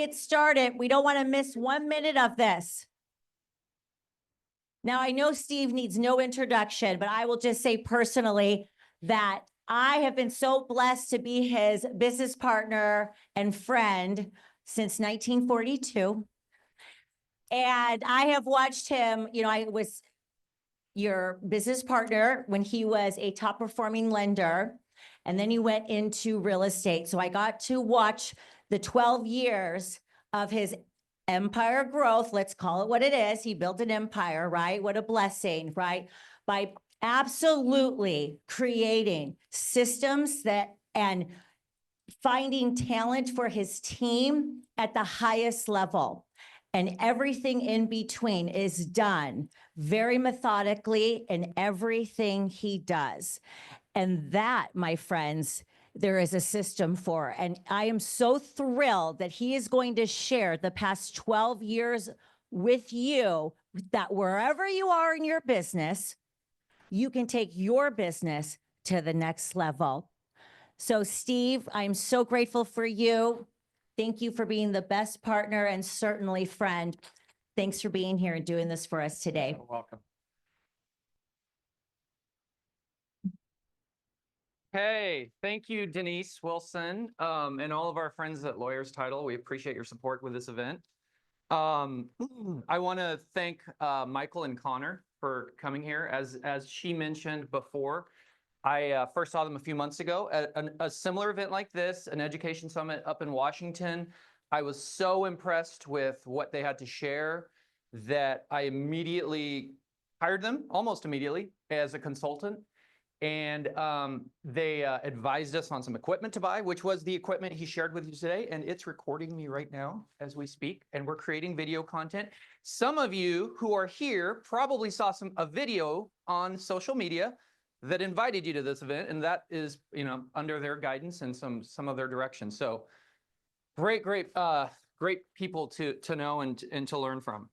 Get started. We don't want to miss 1 minute of this. Now, I know Steve needs no introduction, but I will just say personally that I have been so blessed to be his business partner and friend since 1942. And I have watched him, I was your business partner when he was a top performing lender, and then he went into real estate. So I got to watch the 12 years of his empire growth. Let's call it what it is. He built an empire, right? What a blessing, right? By absolutely creating systems and finding talent for his team at the highest level. And everything in between is done very methodically in everything he does. And that, my friends, there is a system for. And I am so thrilled that he is going to share the past 12 years with you, that wherever you are in your business, you can take your business to the next level. So Steve, I'm so grateful for you. Thank you for being the best partner and certainly friend. Thanks for being here and doing this for us today. You're welcome. Hey, thank you, Denise Wilson, and all of our friends at Lawyers Title. We appreciate your support with this event. I want to thank Michael and Connor for coming here. As she mentioned before, I first saw them a few months ago at a similar event like this, an education summit up in Washington. I was so impressed with what they had to share that I immediately hired them, almost immediately, as a consultant. And they advised us on some equipment to buy, which was the equipment he shared with you today. And it's recording me right now as we speak. And we're creating video content. Some of you who are here probably saw a video on social media that invited you to this event. And that is, under their guidance and some of their direction. So great people to know and to learn from.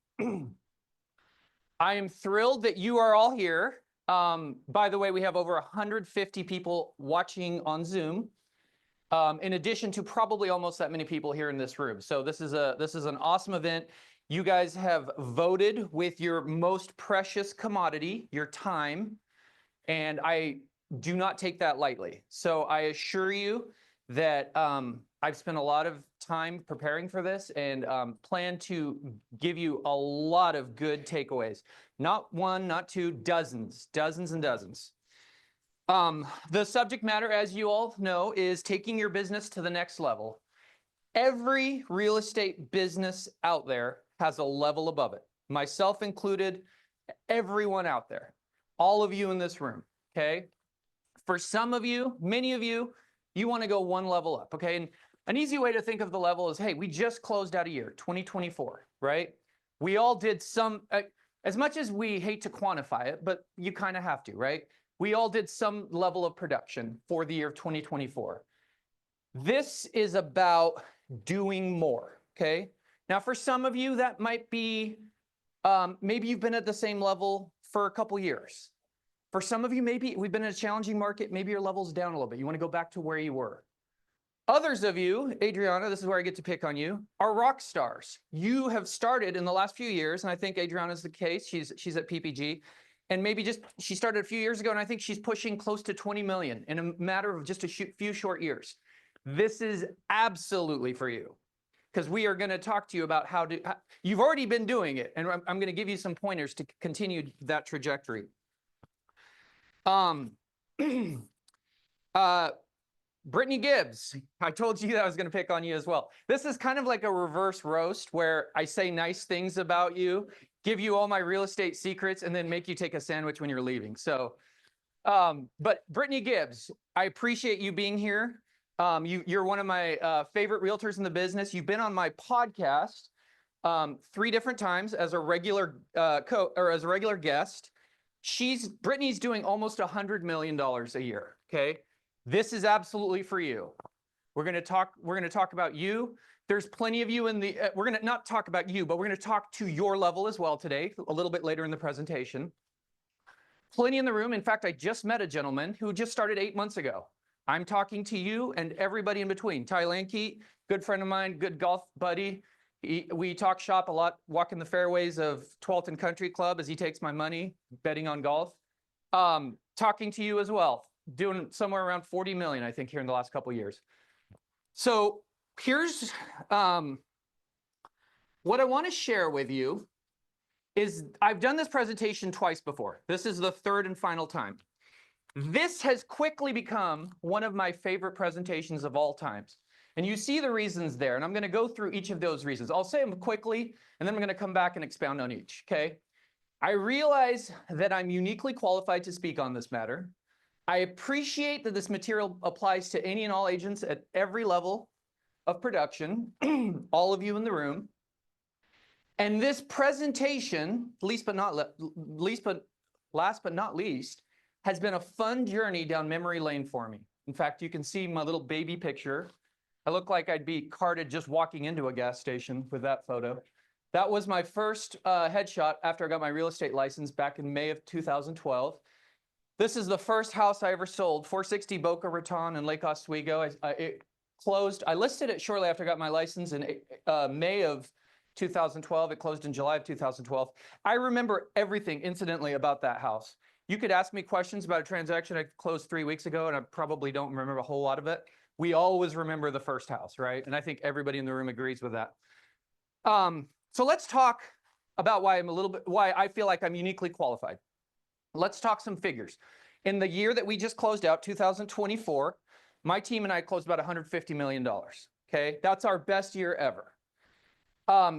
I am thrilled that you are all here. By the way, we have over 150 people watching on Zoom, in addition to probably almost that many people here in this room. So this is an awesome event. You guys have voted with your most precious commodity, your time, and I do not take that lightly. So I assure you that I've spent a lot of time preparing for this and plan to give you a lot of good takeaways. Not one, not two, dozens and dozens. The subject matter, as you all know, is taking your business to the next level. Every real estate business out there has a level above it, myself included, everyone out there, all of you in this room, okay? For some of you, many of you, you want to go one level up, okay? And an easy way to think of the level is, hey, we just closed out a year, 2024, right? We all did some, as much as we hate to quantify it, but you kind of have to, right? We all did some level of production for the year of 2024. This is about doing more, okay? Now, for some of you, that might be, maybe you've been at the same level for a couple years. For some of you, maybe we've been in a challenging market, maybe your level's down a little bit. You want to go back to where you were. Others of you, Adriana, this is where I get to pick on you, are rock stars. You have started in the last few years, and I think Adriana's the case. She's at PPG, and maybe she started a few years ago, and I think she's pushing close to 20 million in a matter of just a few short years. This is absolutely for you, because we are going to talk to you about how you've already been doing it, and I'm going to give you some pointers to continue that trajectory. Brittany Gibbs, I told you that I was going to pick on you as well. This is kind of like a reverse roast where I say nice things about you, give you all my real estate secrets, and then make you take a sandwich when you're leaving. So, but Brittany Gibbs, I appreciate you being here. You're one of my favorite realtors in the business. You've been on my podcast 3 different times as a regular as a regular guest. Brittany's doing almost $100 million a year. Okay. This is absolutely for you. We're going to talk about you. There's plenty of you in the, we're going to not talk about you, but we're going to talk to your level as well today, a little bit later in the presentation. Plenty in the room. In fact, I just met a gentleman who just started 8 months ago. I'm talking to you and everybody in between. Ty Lanke, good friend of mine, good golf buddy. We talk shop a lot, walking the fairways of 12th and Country Club as he takes my money, betting on golf. Talking to you as well, doing somewhere around 40 million, I think, here in the last couple of years. So here's what I want to share with you is I've done this presentation twice before. This is the third and final time. This has quickly become one of my favorite presentations of all times. And you see the reasons there, and I'm going to go through each of those reasons. I'll say them quickly, and then I'm going to come back and expound on each, okay? I realize that I'm uniquely qualified to speak on this matter. I appreciate that this material applies to any and all agents at every level of production, all of you in the room. And this presentation, last but not least, has been a fun journey down memory lane for me. In fact, you can see my little baby picture. I look like I'd be carted just walking into a gas station with that photo. That was my first headshot after I got my real estate license back in May of 2012. This is the first house I ever sold, 460 Boca Raton in Lake Oswego. It closed. I listed it shortly after I got my license in May of 2012. It closed in July of 2012. I remember everything, incidentally, about that house. You could ask me questions about a transaction I closed 3 weeks ago, and I probably don't remember a whole lot of it. We always remember the first house, right? And I think everybody in the room agrees with that. So let's talk about why I feel like I'm uniquely qualified. Let's talk some figures. In the year that we just closed out, 2024, my team and I closed about $150 million, okay? That's our best year ever.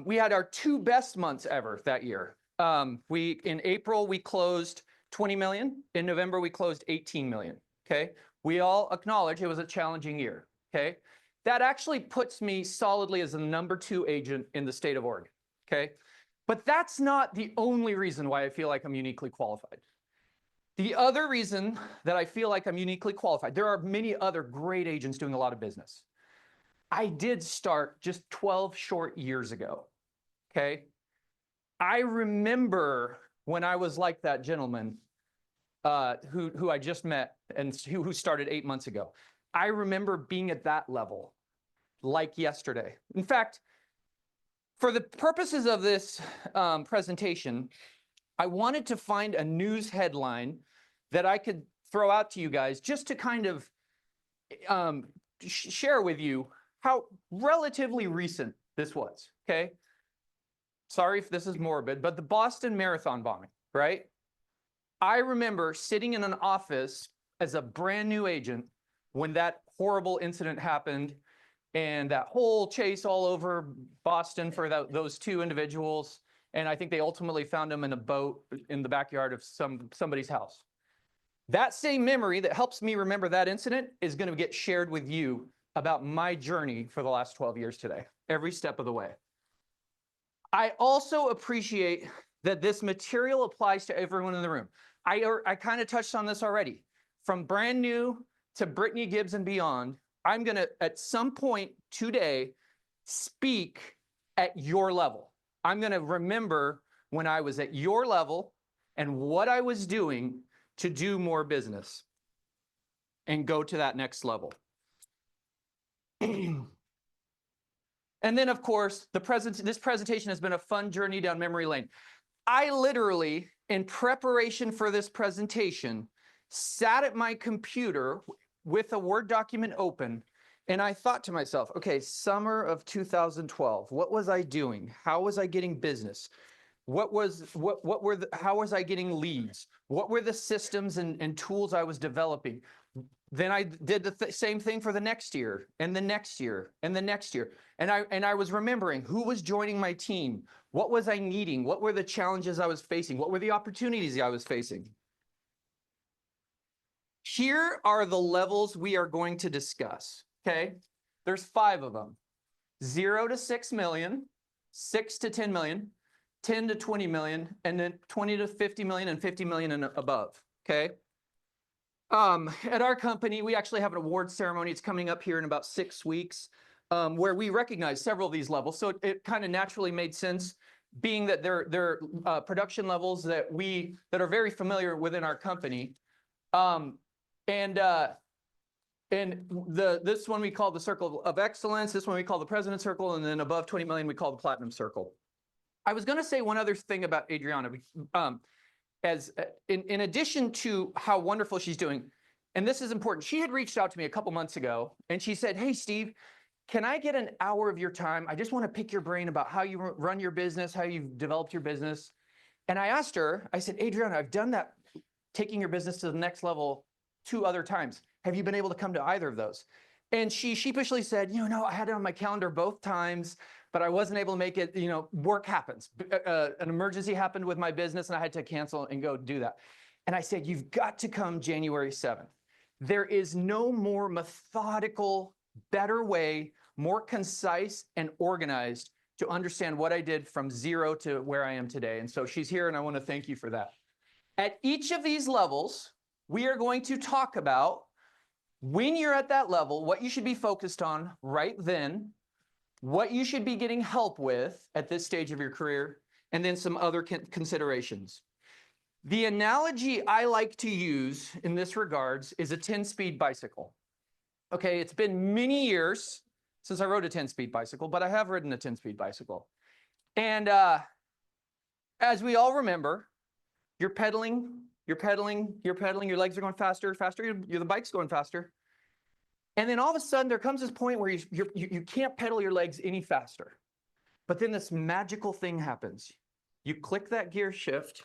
We had our two best months ever that year. In April, we closed 20 million. In November, we closed 18 million, okay? We all acknowledge it was a challenging year, okay? That actually puts me solidly as the #2 agent in the state of Oregon, okay? But that's not the only reason why I feel like I'm uniquely qualified. The other reason that I feel like I'm uniquely qualified, there are many other great agents doing a lot of business. I did start just 12 short years ago, okay? I remember when I was like that gentleman who I just met and who started 8 months ago. I remember being at that level like yesterday. In fact, for the purposes of this presentation, I wanted to find a news headline that I could throw out to you guys just to kind of share with you how relatively recent this was, okay? Sorry if this is morbid, but the Boston Marathon bombing, right? I remember sitting in an office as a brand new agent when that horrible incident happened and that whole chase all over Boston for those two individuals. And I think they ultimately found them in a boat in the backyard of somebody's house. That same memory that helps me remember that incident is going to get shared with you about my journey for the last 12 years today, every step of the way. I also appreciate that this material applies to everyone in the room. I kind of touched on this already. From brand new to Brittany Gibbs and beyond, I'm going to, at some point today, speak at your level. I'm going to remember when I was at your level and what I was doing to do more business and go to that next level. And then, of course, this presentation has been a fun journey down memory lane. I literally, in preparation for this presentation, sat at my computer with a Word document open, and I thought to myself, okay, summer of 2012, what was I doing? How was I getting business? How was I getting leads? What were the systems and tools I was developing? Then I did the same thing for the next year and the next year and the next year. And I was remembering who was joining my team. What was I needing? What were the challenges I was facing? What were the opportunities I was facing? Here are the levels we are going to discuss, okay? There's 5 of them. 0 to 6 million, 6 to 10 million, 10 to 20 million, and then 20 to 50 million and 50 million and above, okay? At our company, we actually have an award ceremony. It's coming up here in about 6 weeks, where we recognize several of these levels. So it kind of naturally made sense, being that they're production levels that are very familiar within our company. And this one we call the circle of excellence. This one we call the president circle. And then above 20 million, we call the platinum circle. I was going to say one other thing about Adriana. In addition to how wonderful she's doing, and this is important, she had reached out to me a couple months ago and she said, hey, Steve, can I get an hour of your time? I just want to pick your brain about how you run your business, how you've developed your business. And I asked her, I said, Adriana, I've done that, taking your business to the next level 2 other times. Have you been able to come to either of those? And she sheepishly said, no, I had it on my calendar both times, but I wasn't able to make it. Work happens. An emergency happened with my business and I had to cancel and go do that. And I said, you've got to come January 7th. There is no more methodical, better way, more concise and organized to understand what I did from 0 to where I am today. And so she's here and I want to thank you for that. At each of these levels, we are going to talk about when you're at that level, what you should be focused on right then, what you should be getting help with at this stage of your career, and then some other considerations. The analogy I like to use in this regards is a 10-speed bicycle. Okay, it's been many years since I rode a 10-speed bicycle, but I have ridden a 10-speed bicycle. And as we all remember, you're pedaling, your legs are going faster, the bike's going faster. And then all of a sudden there comes this point where you can't pedal your legs any faster. But then this magical thing happens. You click that gear shift,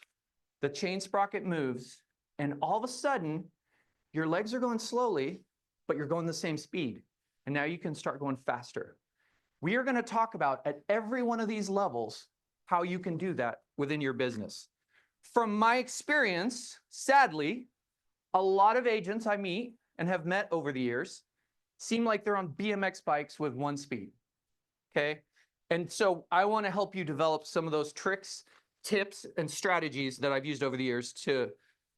the chain sprocket moves, and all of a sudden your legs are going slowly, but you're going the same speed. And now you can start going faster. We are going to talk about at every one of these levels how you can do that within your business. From my experience, sadly, a lot of agents I meet and have met over the years seem like they're on BMX bikes with 1 speed, okay? And so I want to help you develop some of those tricks, tips, and strategies that I've used over the years to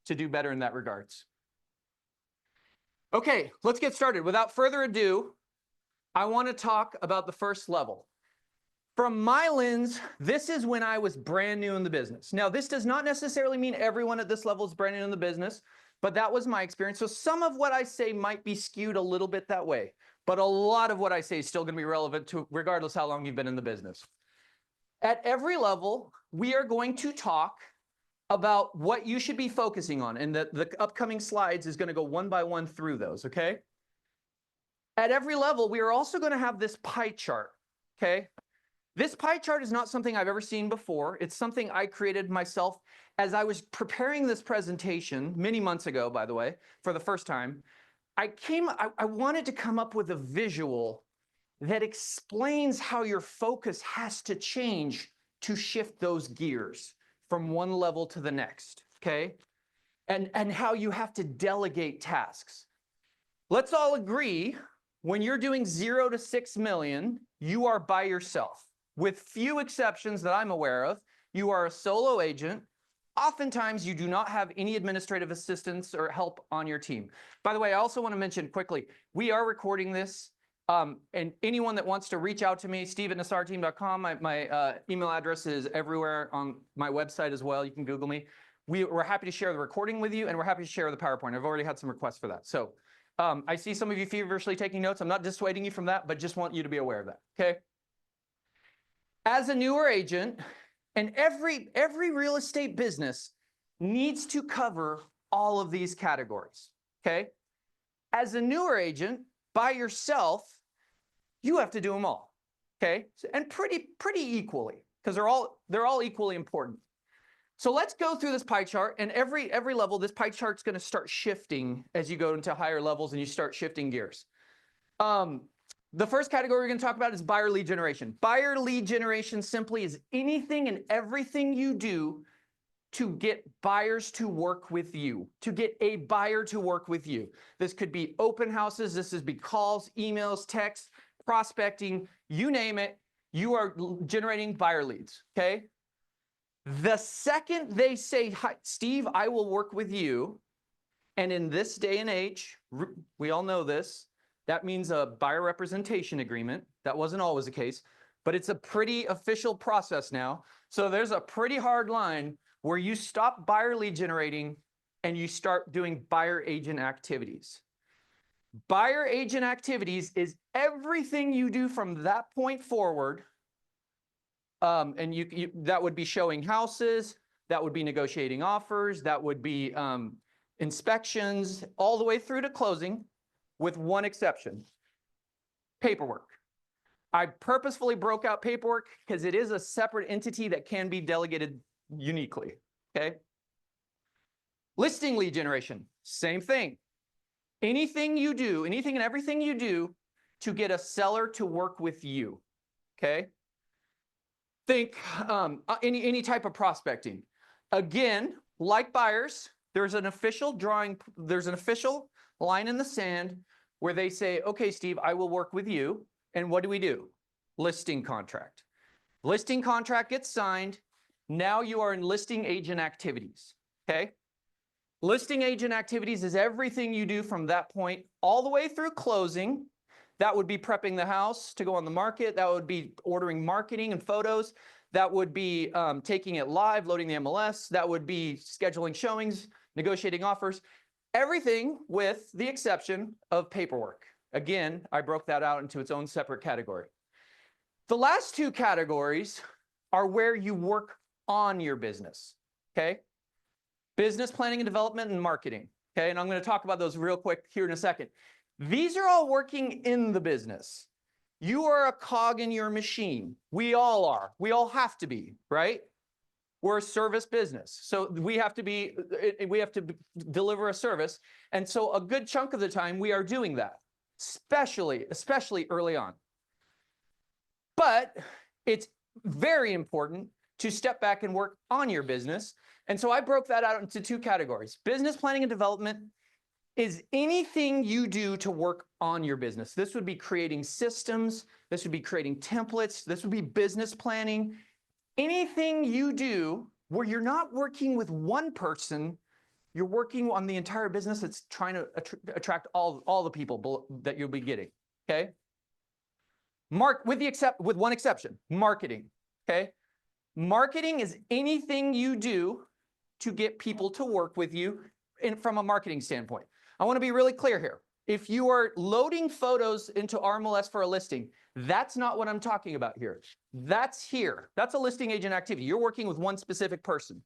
do better in that regards. Okay, let's get started. Without further ado, I want to talk about the first level. From my lens, this is when I was brand new in the business. Now, this does not necessarily mean everyone at this level is brand new in the business, but that was my experience. So some of what I say might be skewed a little bit that way, but a lot of what I say is still going to be relevant to regardless how long you've been in the business. At every level, we are going to talk about what you should be focusing on, and the upcoming slides is going to go one by one through those, okay? At every level, we are also going to have this pie chart, okay? This pie chart is not something I've ever seen before. It's something I created myself as I was preparing this presentation many months ago, by the way, for the first time. I wanted to come up with a visual that explains how your focus has to change to shift those gears from one level to the next, okay? And how you have to delegate tasks. Let's all agree, when you're doing 0 to 6 million, you are by yourself. With few exceptions that I'm aware of, you are a solo agent. Oftentimes, you do not have any administrative assistance or help on your team. By the way, I also want to mention quickly, we are recording this, and anyone that wants to reach out to me, steve@nassarteam.com, my email address is everywhere on my website as well. You can Google me. We're happy to share the recording with you, and we're happy to share the PowerPoint. I've already had some requests for that. So I see some of you feverishly taking notes. I'm not dissuading you from that, but just want you to be aware of that, okay? As a newer agent, and every real estate business needs to cover all of these categories, okay? As a newer agent, by yourself, you have to do them all, okay? And pretty equally, because they're all equally important. So let's go through this pie chart, and every level, this pie chart's going to start shifting as you go into higher levels and you start shifting gears. The first category we're going to talk about is buyer lead generation. Buyer lead generation simply is anything and everything you do to get buyers to work with you, to get a buyer to work with you. This could be open houses, this could be calls, emails, texts, prospecting, you name it, you are generating buyer leads, okay? The second they say, "Hi, Steve, I will work with you," and in this day and age, we all know this, that means a buyer representation agreement. That wasn't always the case, but it's a pretty official process now. So there's a pretty hard line where you stop buyer lead generating and you start doing buyer agent activities. Buyer agent activities is everything you do from that point forward. And that would be showing houses, that would be negotiating offers, that would be inspections, all the way through to closing, with one exception: paperwork. I purposefully broke out paperwork because it is a separate entity that can be delegated uniquely, okay? Listing lead generation, same thing. Anything you do, anything and everything you do to get a seller to work with you, okay? Think any type of prospecting. Again, like buyers, there's an official line in the sand where they say, okay, Steve, I will work with you. And what do? Listing contract. Listing contract gets signed. Now you are in listing agent activities, okay? Listing agent activities is everything you do from that point all the way through closing. That would be prepping the house to go on the market. That would be ordering marketing and photos. That would be taking it live, loading the MLS. That would be scheduling showings, negotiating offers. Everything with the exception of paperwork. Again, I broke that out into its own separate category. The last two categories are where you work on your business, okay? Business planning and development and marketing, okay? And I'm going to talk about those real quick here in a second. These are all working in the business. You are a cog in your machine. We all are. We all have to be, right? We're a service business. So we have to deliver a service. And so a good chunk of the time we are doing that, especially early on. But it's very important to step back and work on your business. And so I broke that out into two categories. Business planning and development is anything you do to work on your business. This would be creating systems. This would be creating templates. This would be business planning. Anything you do where you're not working with one person, you're working on the entire business that's trying to attract all the people that you'll be getting, okay? With one exception, marketing, okay? Marketing is anything you do to get people to work with you from a marketing standpoint. I want to be really clear here. If you are loading photos into RMLS for a listing, that's not what I'm talking about here. That's here. That's a listing agent activity. You're working with one specific person.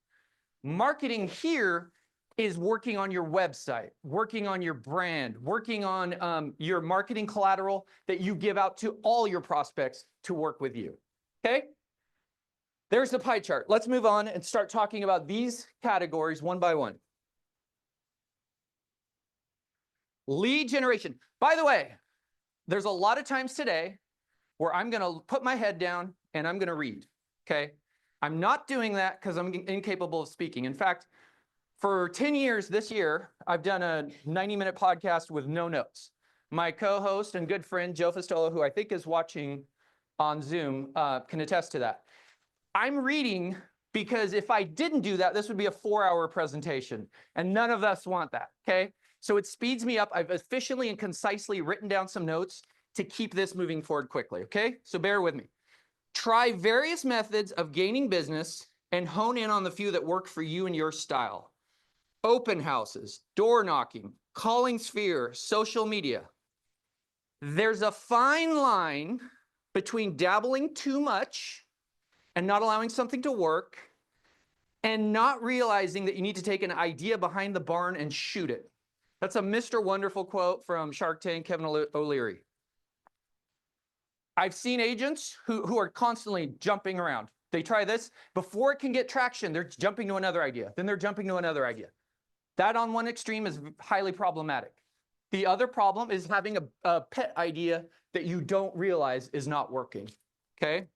Marketing here is working on your website, working on your brand, working on your marketing collateral that you give out to all your prospects to work with you, okay? There's the pie chart. Let's move on and start talking about these categories one by one. Lead generation. By the way, there's a lot of times today where I'm going to put my head down and I'm going to read, okay? I'm not doing that because I'm incapable of speaking. In fact, for 10 years this year, I've done a 90-minute podcast with no notes. My co-host and good friend, Joe Fistolo, who I think is watching on Zoom, can attest to that. I'm reading because if I didn't do that, this would be a 4-hour presentation, and none of us want that, okay? So it speeds me up. I've efficiently and concisely written down some notes to keep this moving forward quickly, okay? So bear with me. Try various methods of gaining business and hone in on the few that work for you and your style. Open houses, door knocking, calling sphere, social media. There's a fine line between dabbling too much and not allowing something to work and not realizing that you need to take an idea behind the barn and shoot it. That's a Mr. Wonderful quote from Shark Tank, Kevin O'Leary. I've seen agents who are constantly jumping around. They try this. Before it can get traction, they're jumping to another idea. Then they're jumping to another idea. That on one extreme is highly problematic. The other problem is having a pet idea that you don't realize is not working, okay?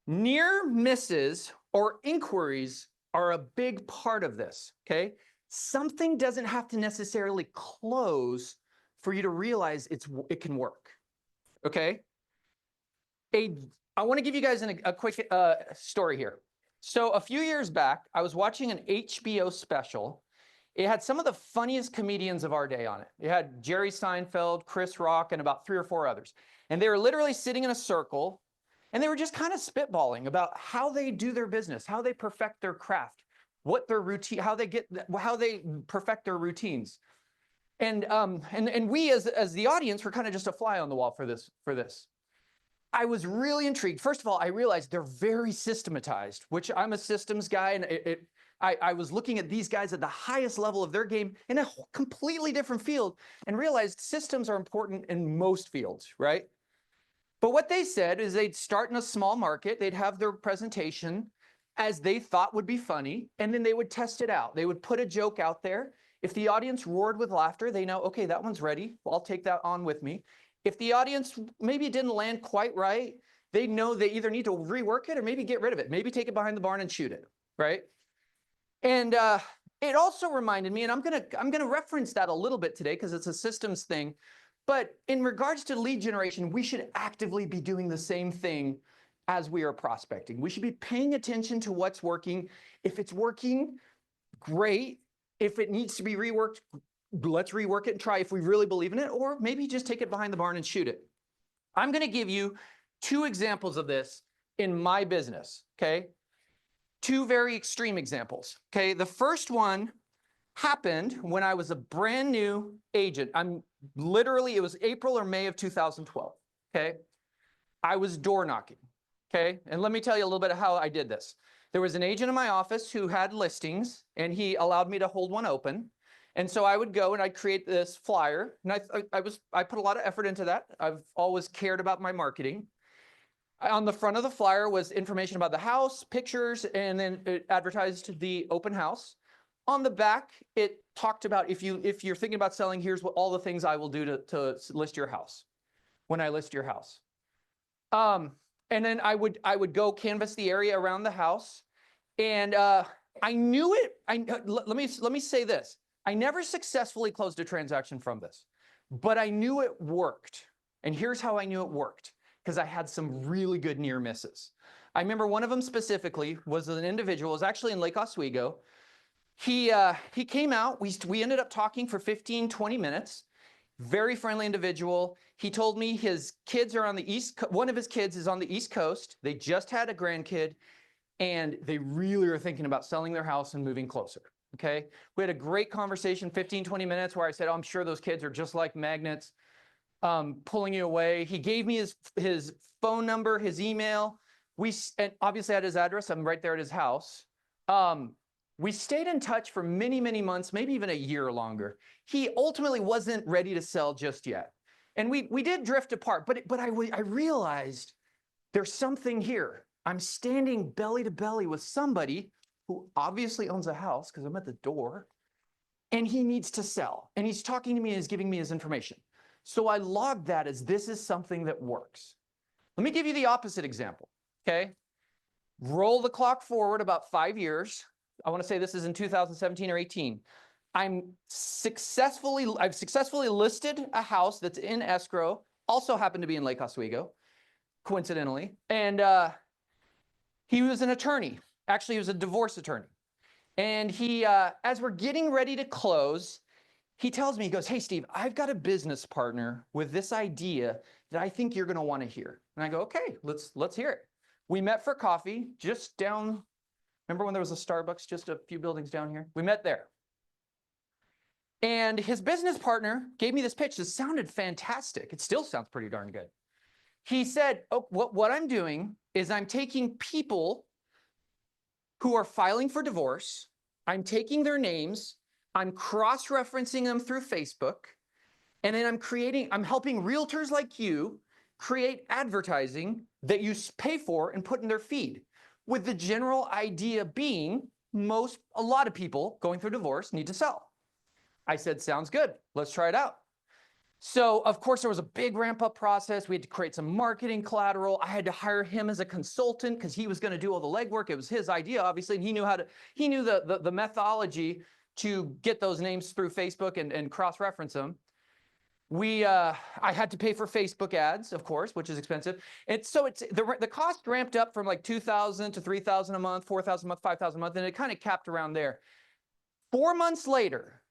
Near misses or inquiries are a big part of this, okay? Something doesn't have to necessarily close for you to realize it can work, okay? I want to give you guys a quick story here. So a few years back, I was watching an HBO special. It had some of the funniest comedians of our day on it. It had Jerry Seinfeld, Chris Rock, and about 3 or 4 others. And they were literally sitting in a circle, and they were just kind of spitballing about how they do their business, how they perfect their craft, what their routine, how they perfect their routines. And we as the audience were kind of just a fly on the wall for this. I was really intrigued. First of all, I realized they're very systematized, which I'm a systems guy, and I was looking at these guys at the highest level of their game in a completely different field and realized systems are important in most fields, right? But what they said is they'd start in a small market, they'd have their presentation as they thought would be funny, and then they would test it out. They would put a joke out there. If the audience roared with laughter, they know, okay, that one's ready. Well, I'll take that on with me. If the audience maybe didn't land quite right, they know they either need to rework it or maybe get rid of it. Maybe take it behind the barn and shoot it, right? And it also reminded me, and I'm gonna reference that a little bit today because it's a systems thing. But in regards to lead generation, we should actively be doing the same thing as we are prospecting. We should be paying attention to what's working. If it's working, great. If it needs to be reworked, let's rework it and try if we really believe in it, or maybe just take it behind the barn and shoot it. I'm going to give you 2 examples of this in my business, okay? 2 very extreme examples, okay? The first one happened when I was a brand new agent. It was April or May of 2012, okay? I was door knocking, okay? And let me tell you a little bit of how I did this. There was an agent in my office who had listings, and he allowed me to hold one open. And so I would go and I'd create this flyer, and I put a lot of effort into that. I've always cared about my marketing. On the front of the flyer was information about the house, pictures, and then it advertised the open house. On the back, it talked about if you're thinking about selling, here's what all the things I will do to list your house when I list your house. And then I would go canvass the area around the house, and I knew it. Let me say this. I never successfully closed a transaction from this, but I knew it worked. And here's how I knew it worked, because I had some really good near misses. I remember one of them specifically was an individual, it was actually in Lake Oswego. He came out, we ended up talking for 15, 20 minutes. Very friendly individual. He told me his kids are on the one of his kids is on the East Coast. They just had a grandkid, and they really are thinking about selling their house and moving closer. Okay. We had a great conversation, 15, 20 minutes, where I said, oh, I'm sure those kids are just like magnets, pulling you away. He gave me his phone number, his email. And obviously had his address. I'm right there at his house. We stayed in touch for many, many months, maybe even a year longer. He ultimately wasn't ready to sell just yet. And we did drift apart, but I realized there's something here. I'm standing belly to belly with somebody who obviously owns a house because I'm at the door, and he needs to sell. And he's talking to me and he's giving me his information. So I logged that as this is something that works. Let me give you the opposite example, okay? Roll the clock forward about 5 years. I want to say this is in 2017 or 18. I've successfully listed a house that's in escrow, also happened to be in Lake Oswego, coincidentally. And he was an attorney. Actually, he was a divorce attorney. And he, as we're getting ready to close, he tells me, he goes, hey, Steve, I've got a business partner with this idea that I think you're going to want to hear. And I go, okay, let's hear it. We met for coffee just down. Remember when there was a Starbucks just a few buildings down here? We met there. And his business partner gave me this pitch that sounded fantastic. It still sounds pretty darn good. He said, oh, what I'm doing is I'm taking people who are filing for divorce, I'm taking their names, I'm cross-referencing them through Facebook, and then I'm helping realtors like you create advertising that you pay for and put in their feed, with the general idea being a lot of people going through divorce need to sell. I said, sounds good. Let's try it out. So, of course, there was a big ramp-up process. We had to create some marketing collateral. I had to hire him as a consultant because he was going to do all the legwork. It was his idea, obviously, and he knew the methodology to get those names through Facebook and cross-reference them. I had to pay for Facebook ads, of course, which is expensive. And so the cost ramped up from like $2,000 to $3,000 a month, $4,000 a month, $5,000 a month, and it kind of capped around there. 4 months later,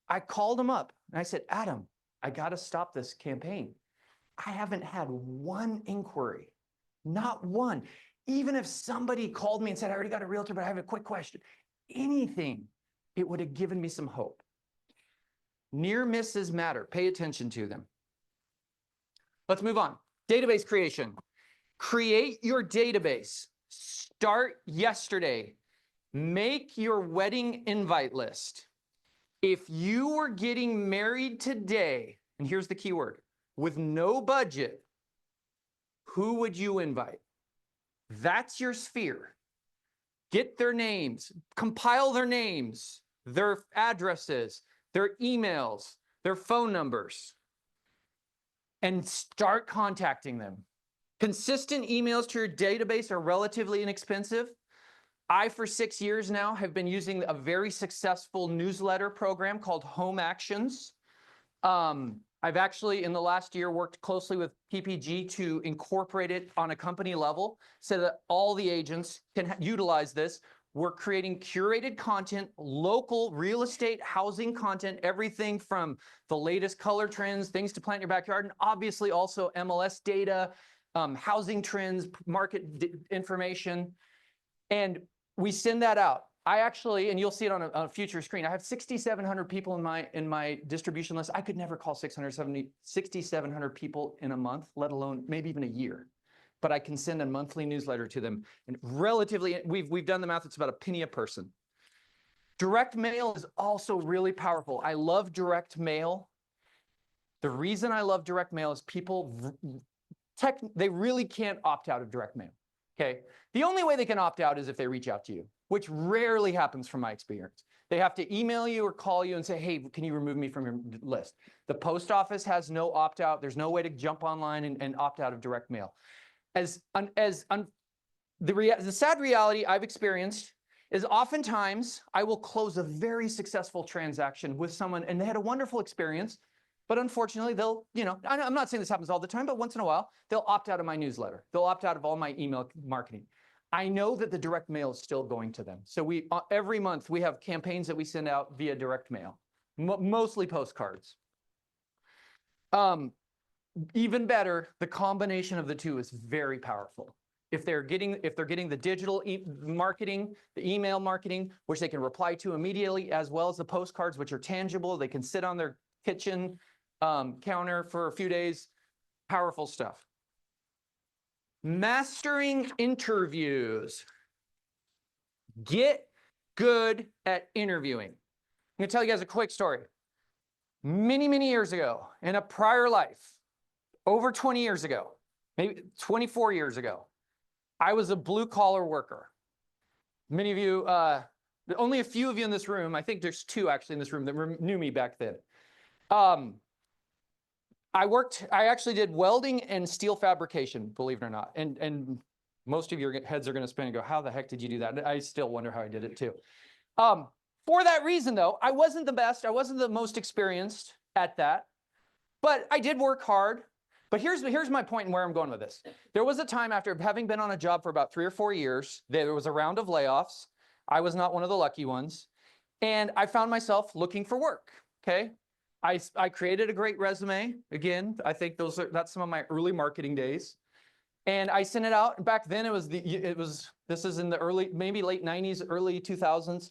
I called him up and I said, Adam, I got to stop this campaign. I haven't had one inquiry, not one. Even if somebody called me and said, I already got a realtor, but I have a quick question, anything, it would have given me some hope. Near misses matter. Pay attention to them. Let's move on. Database creation. Create your database. Start yesterday. Make your wedding invite list. If you were getting married today, and here's the key word, with no budget, who would you invite? That's your sphere. Get their names, compile their names, their addresses, their emails, their phone numbers, and start contacting them. Consistent emails to your database are relatively inexpensive. I, for 6 years now, have been using a very successful newsletter program called Home Actions. I've actually, in the last year, worked closely with PPG to incorporate it on a company level so that all the agents can utilize this. We're creating curated content, local real estate, housing content, everything from the latest color trends, things to plant in your backyard, and obviously also MLS data, housing trends, market information. And we send that out. I actually, and you'll see it on a future screen, I have 6,700 people in my distribution list. I could never call 6,700 people in a month, let alone maybe even a year. But I can send a monthly newsletter to them. And relatively, we've done the math, it's about a penny a person. Direct mail is also really powerful. I love direct mail. The reason I love direct mail is people, they really can't opt out of direct mail. Okay. The only way they can opt out is if they reach out to you, which rarely happens from my experience. They have to email you or call you and say, hey, can you remove me from your list? The post office has no opt out. There's no way to jump online and opt out of direct mail. The sad reality I've experienced is oftentimes I will close a very successful transaction with someone and they had a wonderful experience. But unfortunately, they'll, I'm not saying this happens all the time, but once in a while, they'll opt out of my newsletter. They'll opt out of all my email marketing. I know that the direct mail is still going to them. So every month we have campaigns that we send out via direct mail, mostly postcards. Even better, the combination of the two is very powerful. If they're getting the digital marketing, the email marketing, which they can reply to immediately, as well as the postcards, which are tangible, they can sit on their kitchen counter for a few days. Powerful stuff. Mastering interviews. Get good at interviewing. I'm going to tell you guys a quick story. Many, many years ago, in a prior life, over 20 years ago, maybe 24 years ago, I was a blue-collar worker. Many of you, only a few of you in this room, I think there's 2 actually in this room that knew me back then. I actually did welding and steel fabrication, believe it or not. And most of your heads are going to spin and go, how the heck did you do that? I still wonder how I did it too. For that reason though, I wasn't the best. I wasn't the most experienced at that, but I did work hard. But here's my point and where I'm going with this. There was a time after having been on a job for about 3 or 4 years, there was a round of layoffs. I was not one of the lucky ones. And I found myself looking for work, okay? I created a great resume. Again, I think that's some of my early marketing days. And I sent it out. Back then this is in the maybe late 90s, early 2000s.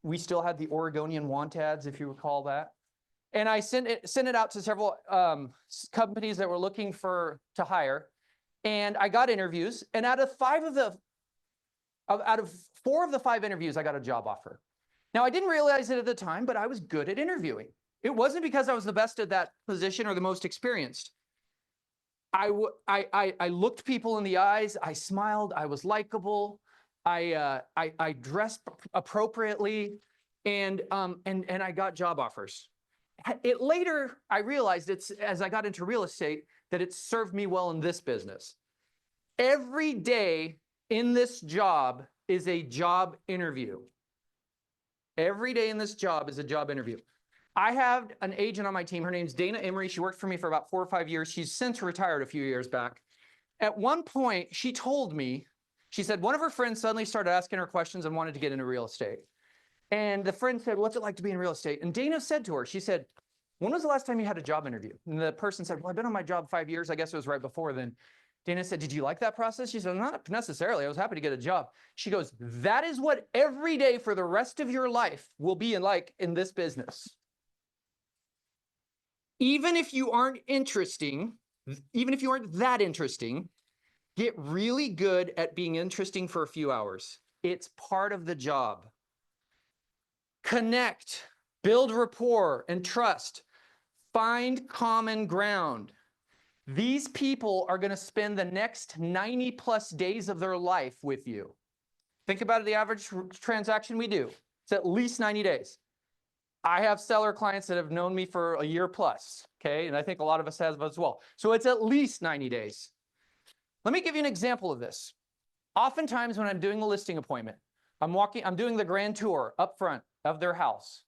We still had the Oregonian want ads, if you recall that. And I sent it out to several companies that were looking to hire. And I got interviews. And out of 4 of the 5 interviews, I got a job offer. Now, I didn't realize it at the time, but I was good at interviewing. It wasn't because I was the best at that position or the most experienced. I looked people in the eyes. I smiled. I was likable. I dressed appropriately, and I got job offers. Later, I realized as I got into real estate that it served me well in this business. Every day in this job is a job interview. Every day in this job is a job interview. I have an agent on my team. Her name's Dana Emery. She worked for me for about 4 or 5 years. She's since retired a few years back. At one point, she told me, she said one of her friends suddenly started asking her questions and wanted to get into real estate. And the friend said, what's it like to be in real estate? And Dana said to her, she said, when was the last time you had a job interview? And the person said, well, I've been on my job 5 years. I guess it was right before then. Dana said, did you like that process? She said, not necessarily. I was happy to get a job. She goes, that is what every day for the rest of your life will be like in this business. even if you aren't interesting, even if you aren't that interesting, get really good at being interesting for a few hours. It's part of the job. Connect, build rapport and trust, find common ground. These people are going to spend the next 90 plus days of their life with you. Think about it, the average transaction we do. It's at least 90 days. I have seller clients that have known me for a year plus, okay? And I think a lot of us have as well. So it's at least 90 days. Let me give you an example of this. Oftentimes when I'm doing a listing appointment, I'm doing the grand tour up front of their house.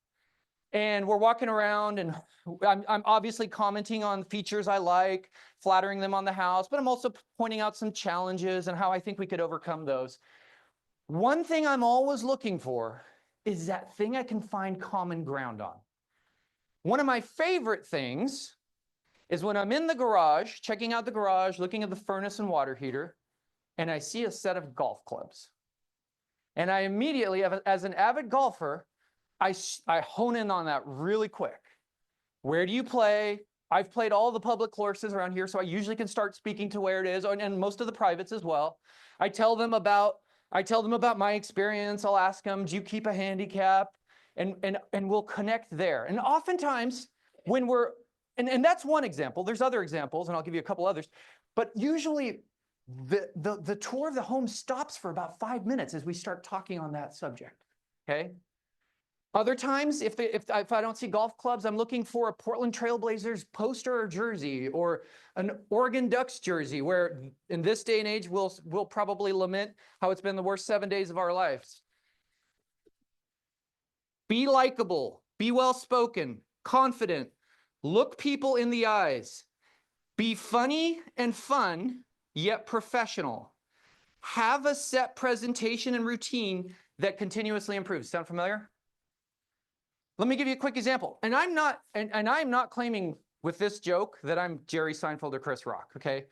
And we're walking around and I'm obviously commenting on features I like, flattering them on the house, but I'm also pointing out some challenges and how I think we could overcome those. One thing I'm always looking for is that thing I can find common ground on. One of my favorite things is when I'm in the garage, checking out the garage, looking at the furnace and water heater, and I see a set of golf clubs. And I immediately, as an avid golfer, I hone in on that really quick. Where do you play? I've played all the public courses around here, so I usually can start speaking to where it is, and most of the privates as well. I tell them about my experience. I'll ask them, do you keep a handicap? And we'll connect there. And oftentimes when we're, and that's one example. There's other examples, and I'll give you a couple others. But usually the tour of the home stops for about 5 minutes as we start talking on that subject, okay? Other times, if I don't see golf clubs, I'm looking for a Portland Trailblazers poster or jersey, or an Oregon Ducks jersey, where in this day and age, we'll probably lament how it's been the worst 7 days of our lives. Be likable, be well-spoken, confident, look people in the eyes, be funny and fun, yet professional. Have a set presentation and routine that continuously improves. Sound familiar? Let me give you a quick example. And I'm not claiming with this joke that I'm Jerry Seinfeld or Chris Rock, okay?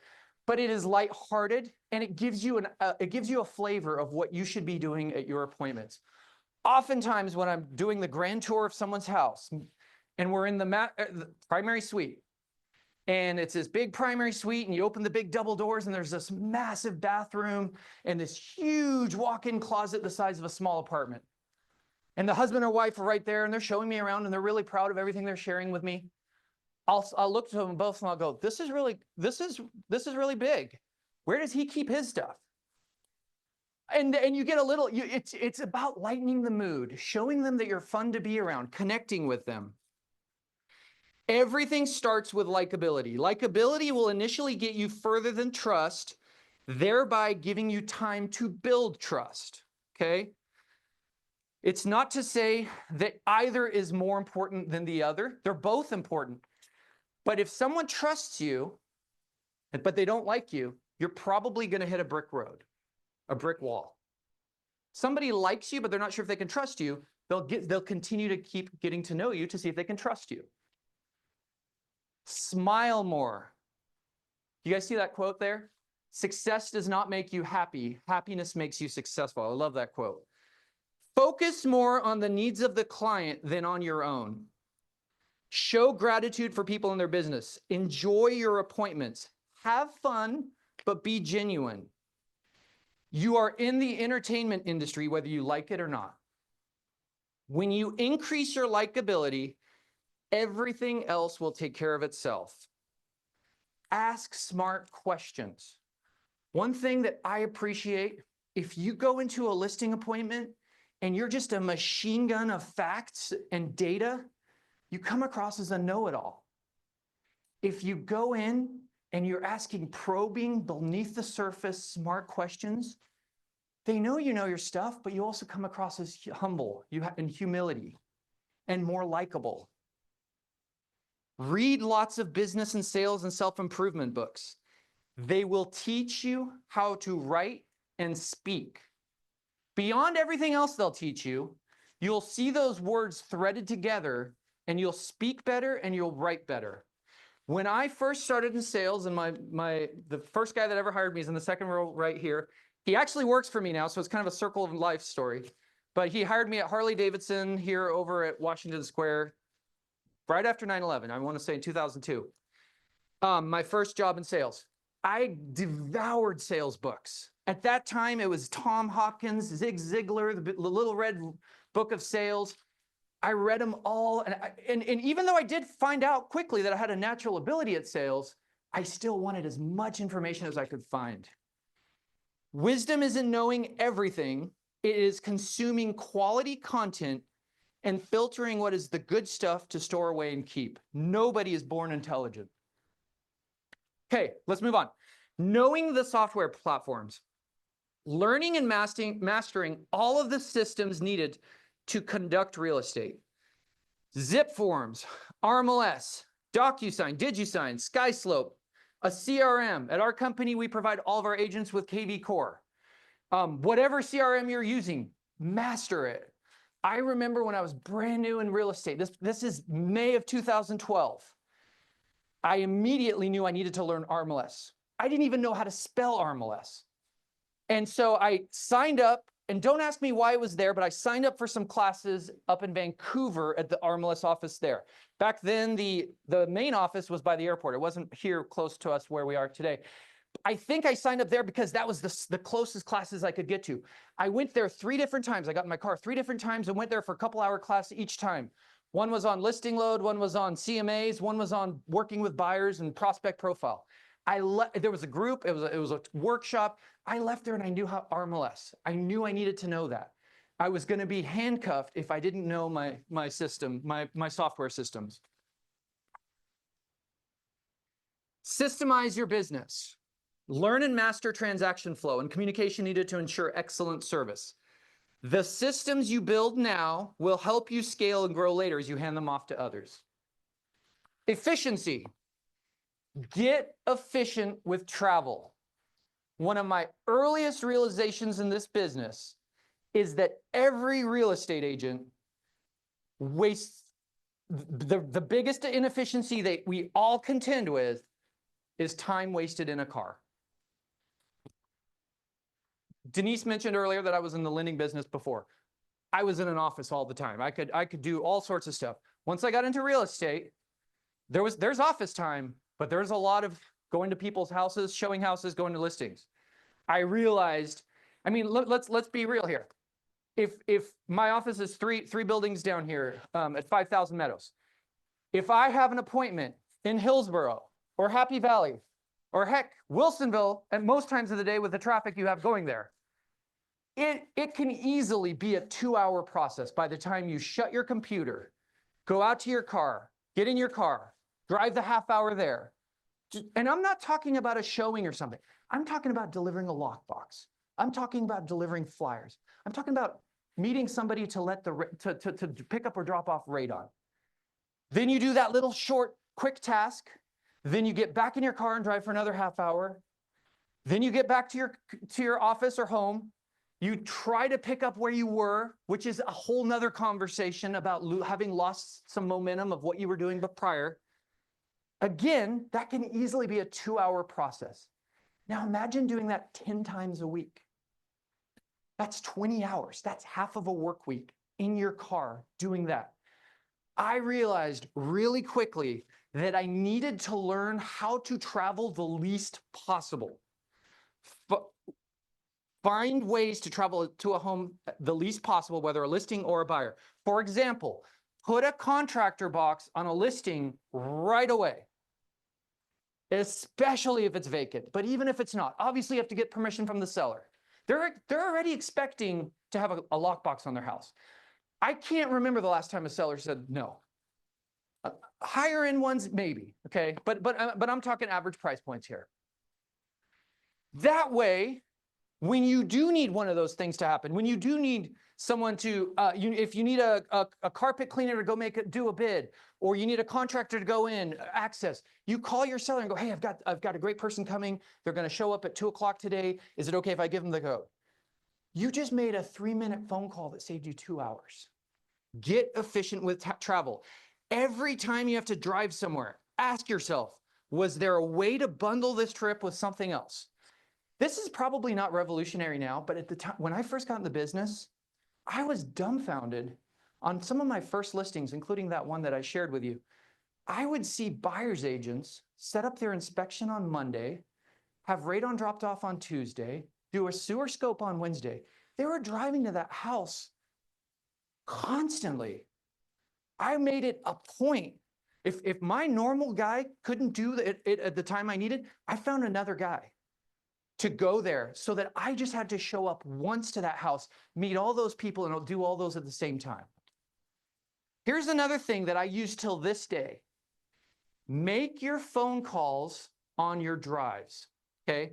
But it is lighthearted, and it gives you a flavor of what you should be doing at your appointments. Oftentimes when I'm doing the grand tour of someone's house, and we're in the primary suite, and it's this big primary suite, and you open the big double doors, and there's this massive bathroom and this huge walk-in closet the size of a small apartment. And the husband or wife are right there, and they're showing me around, and they're really proud of everything they're sharing with me. I'll look to them both, and I'll go, this is really big. Where does he keep his stuff? And you get a little, it's about lightening the mood, showing them that you're fun to be around, connecting with them. Everything starts with likability. Likability will initially get you further than trust, thereby giving you time to build trust, okay? It's not to say that either is more important than the other. They're both important. But if someone trusts you, but they don't like you, you're probably going to hit a brick road, a brick wall. Somebody likes you, but they're not sure if they can trust you. They'll continue to keep getting to know you to see if they can trust you. Smile more. You guys see that quote there? Success does not make you happy. Happiness makes you successful. I love that quote. Focus more on the needs of the client than on your own. Show gratitude for people in their business. Enjoy your appointments. Have fun, but be genuine. You are in the entertainment industry, whether you like it or not. When you increase your likability, everything else will take care of itself. Ask smart questions. One thing that I appreciate, if you go into a listing appointment and you're just a machine gun of facts and data, you come across as a know-it-all. If you go in and you're asking probing, beneath the surface, smart questions, they know you know your stuff, but you also come across as humble and humility and more likable. Read lots of business and sales and self-improvement books. They will teach you how to write and speak. Beyond everything else they'll teach you, you'll see those words threaded together, and you'll speak better and you'll write better. When I first started in sales, and the first guy that ever hired me is in the second row right here. He actually works for me now, so it's kind of a circle of life story. But he hired me at Harley Davidson here over at Washington Square right after 9/11, I want to say in 2002. My first job in sales. I devoured sales books. At that time, it was Tom Hopkins, Zig Ziglar, the Little Red Book of Sales. I read them all. And even though I did find out quickly that I had a natural ability at sales, I still wanted as much information as I could find. Wisdom isn't knowing everything. It is consuming quality content and filtering what is the good stuff to store away and keep. Nobody is born intelligent. Okay, let's move on. Knowing the software platforms, learning and mastering all of the systems needed to conduct real estate. Zip forms, RMLS, DocuSign, DigiSign, SkySlope, a CRM. At our company, we provide all of our agents with KV Core. Whatever CRM you're using, master it. I remember when I was brand new in real estate, this is May of 2012. I immediately knew I needed to learn RMLS. I didn't even know how to spell RMLS. And so I signed up, and don't ask me why it was there, but I signed up for some classes up in Vancouver at the RMLS office there. Back then, the main office was by the airport. It wasn't here close to us where we are today. I think I signed up there because that was the closest classes I could get to. I went there 3 different times. I got in my car 3 different times and went there for a couple-hour class each time. One was on listing load, one was on CMAs, one was on working with buyers and prospect profile. There was a group, it was a workshop. I left there and I knew how RMLS. I knew I needed to know that. I was going to be handcuffed if I didn't know my system, my software systems. Systemize your business. Learn and master transaction flow and communication needed to ensure excellent service. The systems you build now will help you scale and grow later as you hand them off to others. Efficiency. Get efficient with travel. One of my earliest realizations in this business is that every real estate agent wastes the biggest inefficiency that we all contend with is time wasted in a car. Denise mentioned earlier that I was in the lending business before. I was in an office all the time. I could do all sorts of stuff. Once I got into real estate, there's office time, but there's a lot of going to people's houses, showing houses, going to listings. I realized, I mean, let's be real here. If my office is three buildings down here at 5,000 Meadows, if I have an appointment in Hillsborough or Happy Valley or heck, Wilsonville, at most times of the day with the traffic you have going there, it can easily be a 2-hour process by the time you shut your computer, go out to your car, get in your car, drive the half hour there. And I'm not talking about a showing or something. I'm talking about delivering a lockbox. I'm talking about delivering flyers. I'm talking about meeting somebody to pick up or drop off radon. Then you do that little short, quick task. Then you get back in your car and drive for another half hour. Then you get back to your office or home. You try to pick up where you were, which is a whole nother conversation about having lost some momentum of what you were doing but prior. Again, that can easily be a 2-hour process. Now imagine doing that 10 times a week. That's 20 hours. That's half of a work week in your car doing that. I realized really quickly that I needed to learn how to travel the least possible. Find ways to travel to a home the least possible, whether a listing or a buyer. For example, put a contractor box on a listing right away, especially if it's vacant. But even if it's not, obviously you have to get permission from the seller. They're already expecting to have a lockbox on their house. I can't remember the last time a seller said no. Higher end ones, maybe, okay? But I'm talking average price points here. That way, when you do need one of those things to happen, when you do need someone to, if you need a carpet cleaner to do a bid, or you need a contractor to go in, access, you call your seller and go, hey, I've got a great person coming. They're going to show up at 2 o'clock today. Is it okay if I give them the code? You just made a 3-minute phone call that saved you 2 hours. Get efficient with travel. Every time you have to drive somewhere, ask yourself, was there a way to bundle this trip with something else? This is probably not revolutionary now, but at the time, when I first got in the business, I was dumbfounded on some of my first listings, including that one that I shared with you, I would see buyer's agents set up their inspection on Monday, have radon dropped off on Tuesday, do a sewer scope on Wednesday. They were driving to that house constantly. I made it a point. If my normal guy couldn't do it at the time I needed, I found another guy to go there so that I just had to show up once to that house, meet all those people, and I'll do all those at the same time. Here's another thing that I use till this day. Make your phone calls on your drives, okay?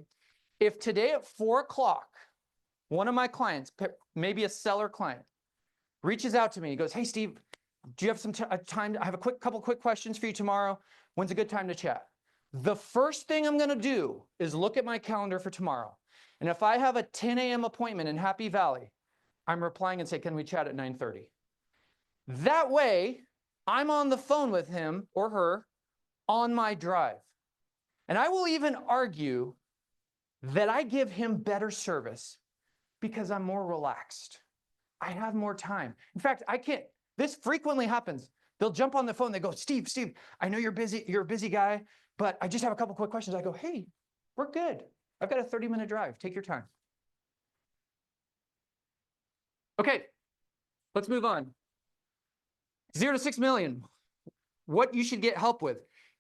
If today at 4 o'clock, one of my clients, maybe a seller client, reaches out to me, he goes, hey, Steve, do you have some time? I have a couple quick questions for you tomorrow. When's a good time to chat? The first thing I'm gonna do is look at my calendar for tomorrow. And if I have a 10 a.m. appointment in Happy Valley, I'm replying and say, can we chat at 9:30? That way, I'm on the phone with him or her on my drive. And I will even argue that I give him better service because I'm more relaxed. I have more time. In fact, this frequently happens. They'll jump on the phone, they go, Steve, I know you're a busy guy, but I just have a couple quick questions. I go, hey, we're good. I've got a 30-minute drive. Take your time. Okay, let's move on. 0 to 6 million. What you should get help with.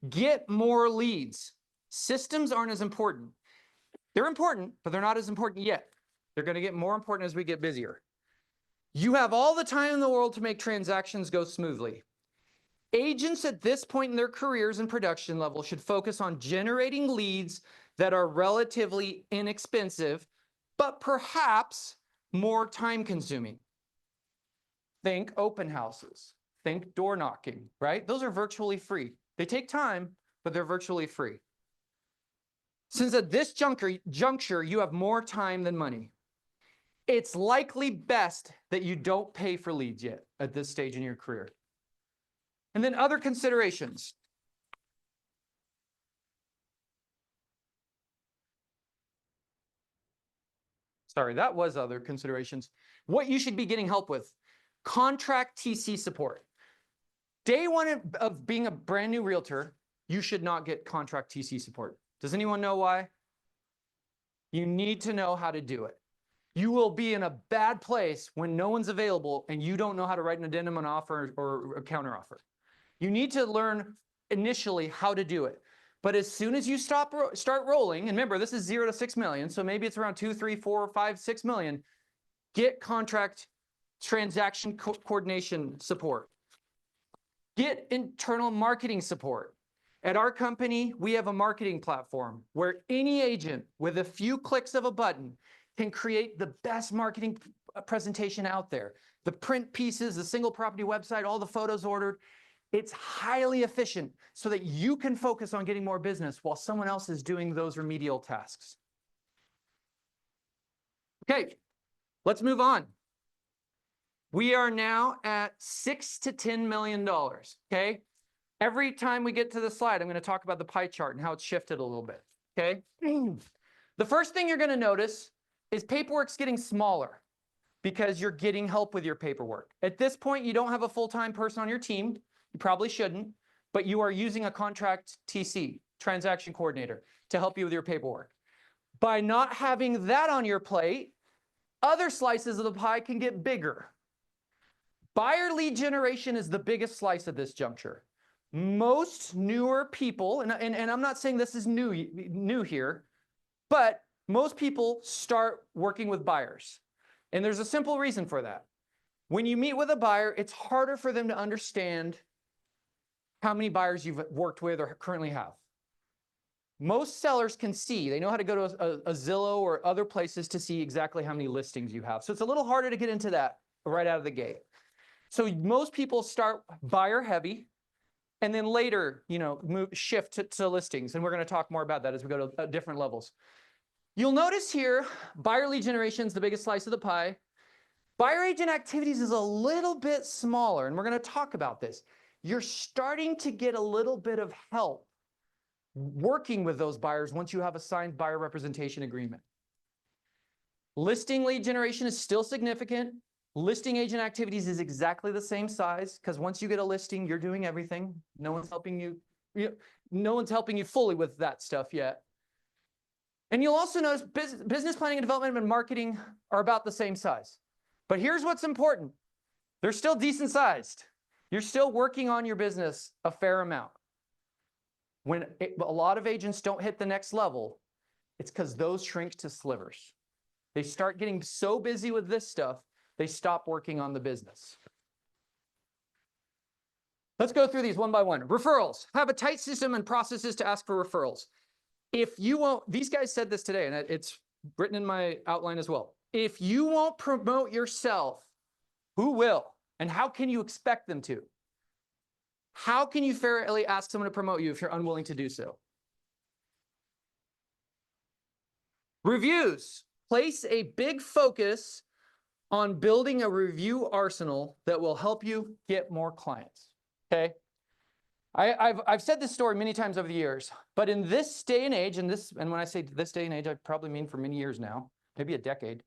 Get more leads. Systems aren't as important. They're important, but they're not as important yet. They're going to get more important as we get busier. You have all the time in the world to make transactions go smoothly. Agents at this point in their careers and production level should focus on generating leads that are relatively inexpensive, but perhaps more time consuming. Think open houses, think door knocking, right? Those are virtually free. They take time, but they're virtually free. Since at this juncture, you have more time than money, it's likely best that you don't pay for leads yet at this stage in your career. And then other considerations. Sorry, that was other considerations. What you should be getting help with. Contract TC support. Day one of being a brand new realtor, you should not get contract TC support. Does anyone know why? You need to know how to do it. You will be in a bad place when no one's available and you don't know how to write an addendum, an offer, or a counteroffer. You need to learn initially how to do it. But as soon as you start rolling, and remember, this is 0 to 6 million, so maybe it's around 2, 3, 4, 5, 6 million, get contract transaction coordination support. Get internal marketing support. At our company, we have a marketing platform where any agent with a few clicks of a button can create the best marketing presentation out there. The print pieces, the single property website, all the photos ordered. It's highly efficient so that you can focus on getting more business while someone else is doing those remedial tasks. Okay, let's move on. We are now at $6 to $10 million, okay? Every time we get to the slide, I'm going to talk about the pie chart and how it's shifted a little bit, okay? The first thing you're going to notice is paperwork's getting smaller because you're getting help with your paperwork. At this point, you don't have a full-time person on your team. You probably shouldn't, but you are using a contract TC, transaction coordinator, to help you with your paperwork. By not having that on your plate, other slices of the pie can get bigger. Buyer lead generation is the biggest slice at this juncture. Most newer people, and I'm not saying this is new here, but most people start working with buyers. And there's a simple reason for that. When you meet with a buyer, it's harder for them to understand how many buyers you've worked with or currently have. Most sellers can see, they know how to go to a Zillow or other places to see exactly how many listings you have. So it's a little harder to get into that right out of the gate. So most people start buyer heavy and then later, shift to listings. And we're going to talk more about that as we go to different levels. You'll notice here, buyer lead generation is the biggest slice of the pie. Buyer agent activities is a little bit smaller, and we're going to talk about this. You're starting to get a little bit of help working with those buyers once you have a signed buyer representation agreement. Listing lead generation is still significant. Listing agent activities is exactly the same size because once you get a listing, you're doing everything. No one's helping you. No one's helping you fully with that stuff yet. And you'll also notice business planning and development and marketing are about the same size. But here's what's important. They're still decent sized. You're still working on your business a fair amount. When a lot of agents don't hit the next level, it's because those shrink to slivers. They start getting so busy with this stuff, they stop working on the business. Let's go through these one by one. Referrals. Have a tight system and processes to ask for referrals. If you won't, these guys said this today, and it's written in my outline as well. If you won't promote yourself, who will? And how can you expect them to? How can you fairly ask someone to promote you if you're unwilling to do so? Reviews. Place a big focus on building a review arsenal that will help you get more clients. Okay? I've said this story many times over the years, but in this day and age, and when I say this day and age, I probably mean for many years now, maybe a decade,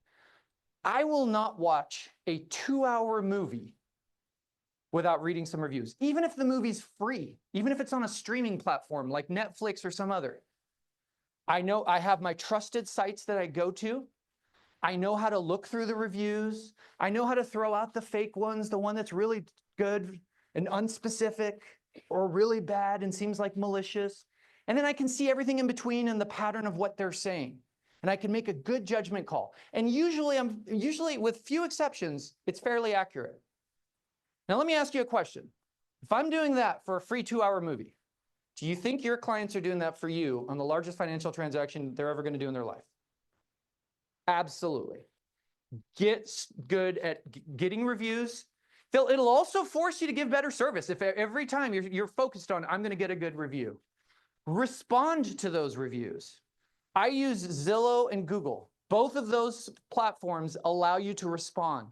I will not watch a 2-hour movie without reading some reviews, even if the movie's free, even if it's on a streaming platform like Netflix or some other. I know I have my trusted sites that I go to. I know how to look through the reviews. I know how to throw out the fake ones, the one that's really good and unspecific, or really bad and seems like malicious. And then I can see everything in between and the pattern of what they're saying. And I can make a good judgment call. And usually with few exceptions, it's fairly accurate. Now let me ask you a question. If I'm doing that for a free 2-hour movie, do you think your clients are doing that for you on the largest financial transaction they're ever going to do in their life? Absolutely. Get good at getting reviews. It'll also force you to give better service if every time you're focused on, I'm going to get a good review. Respond to those reviews. I use Zillow and Google. Both of those platforms allow you to respond.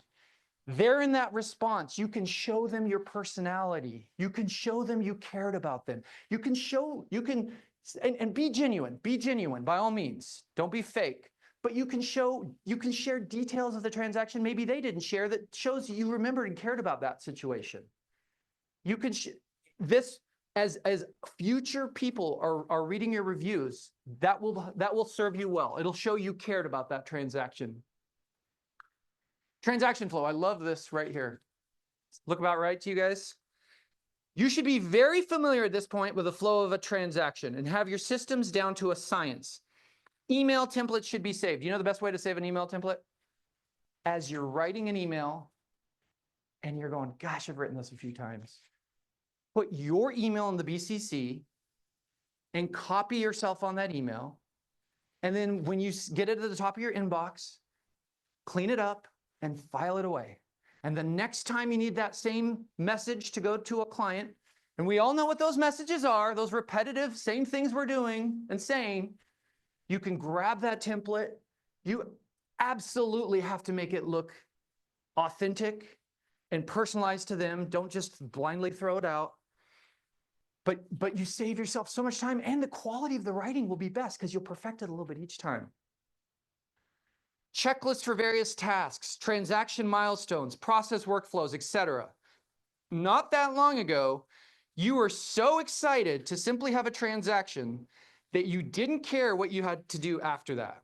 There in that response, you can show them your personality. You can show them you cared about them. And be genuine by all means. Don't be fake. But you can share details of the transaction maybe they didn't share that shows you remembered and cared about that situation. You can as future people are reading your reviews, that will serve you well. It'll show you cared about that transaction. Transaction flow. I love this right here. Look about right to you guys. You should be very familiar at this point with the flow of a transaction and have your systems down to a science. Email templates should be saved. You know the best way to save an email template? As you're writing an email and you're going, gosh, I've written this a few times. Put your email in the BCC and copy yourself on that email. And then when you get it at the top of your inbox, clean it up and file it away. And the next time you need that same message to go to a client, and we all know what those messages are, those repetitive same things we're doing and saying, you can grab that template. You absolutely have to make it look authentic and personalized to them. Don't just blindly throw it out. But you save yourself so much time, and the quality of the writing will be best because you'll perfect it a little bit each time. Checklists for various tasks, transaction milestones, process workflows, etc. Not that long ago, you were so excited to simply have a transaction that you didn't care what you had to do after that.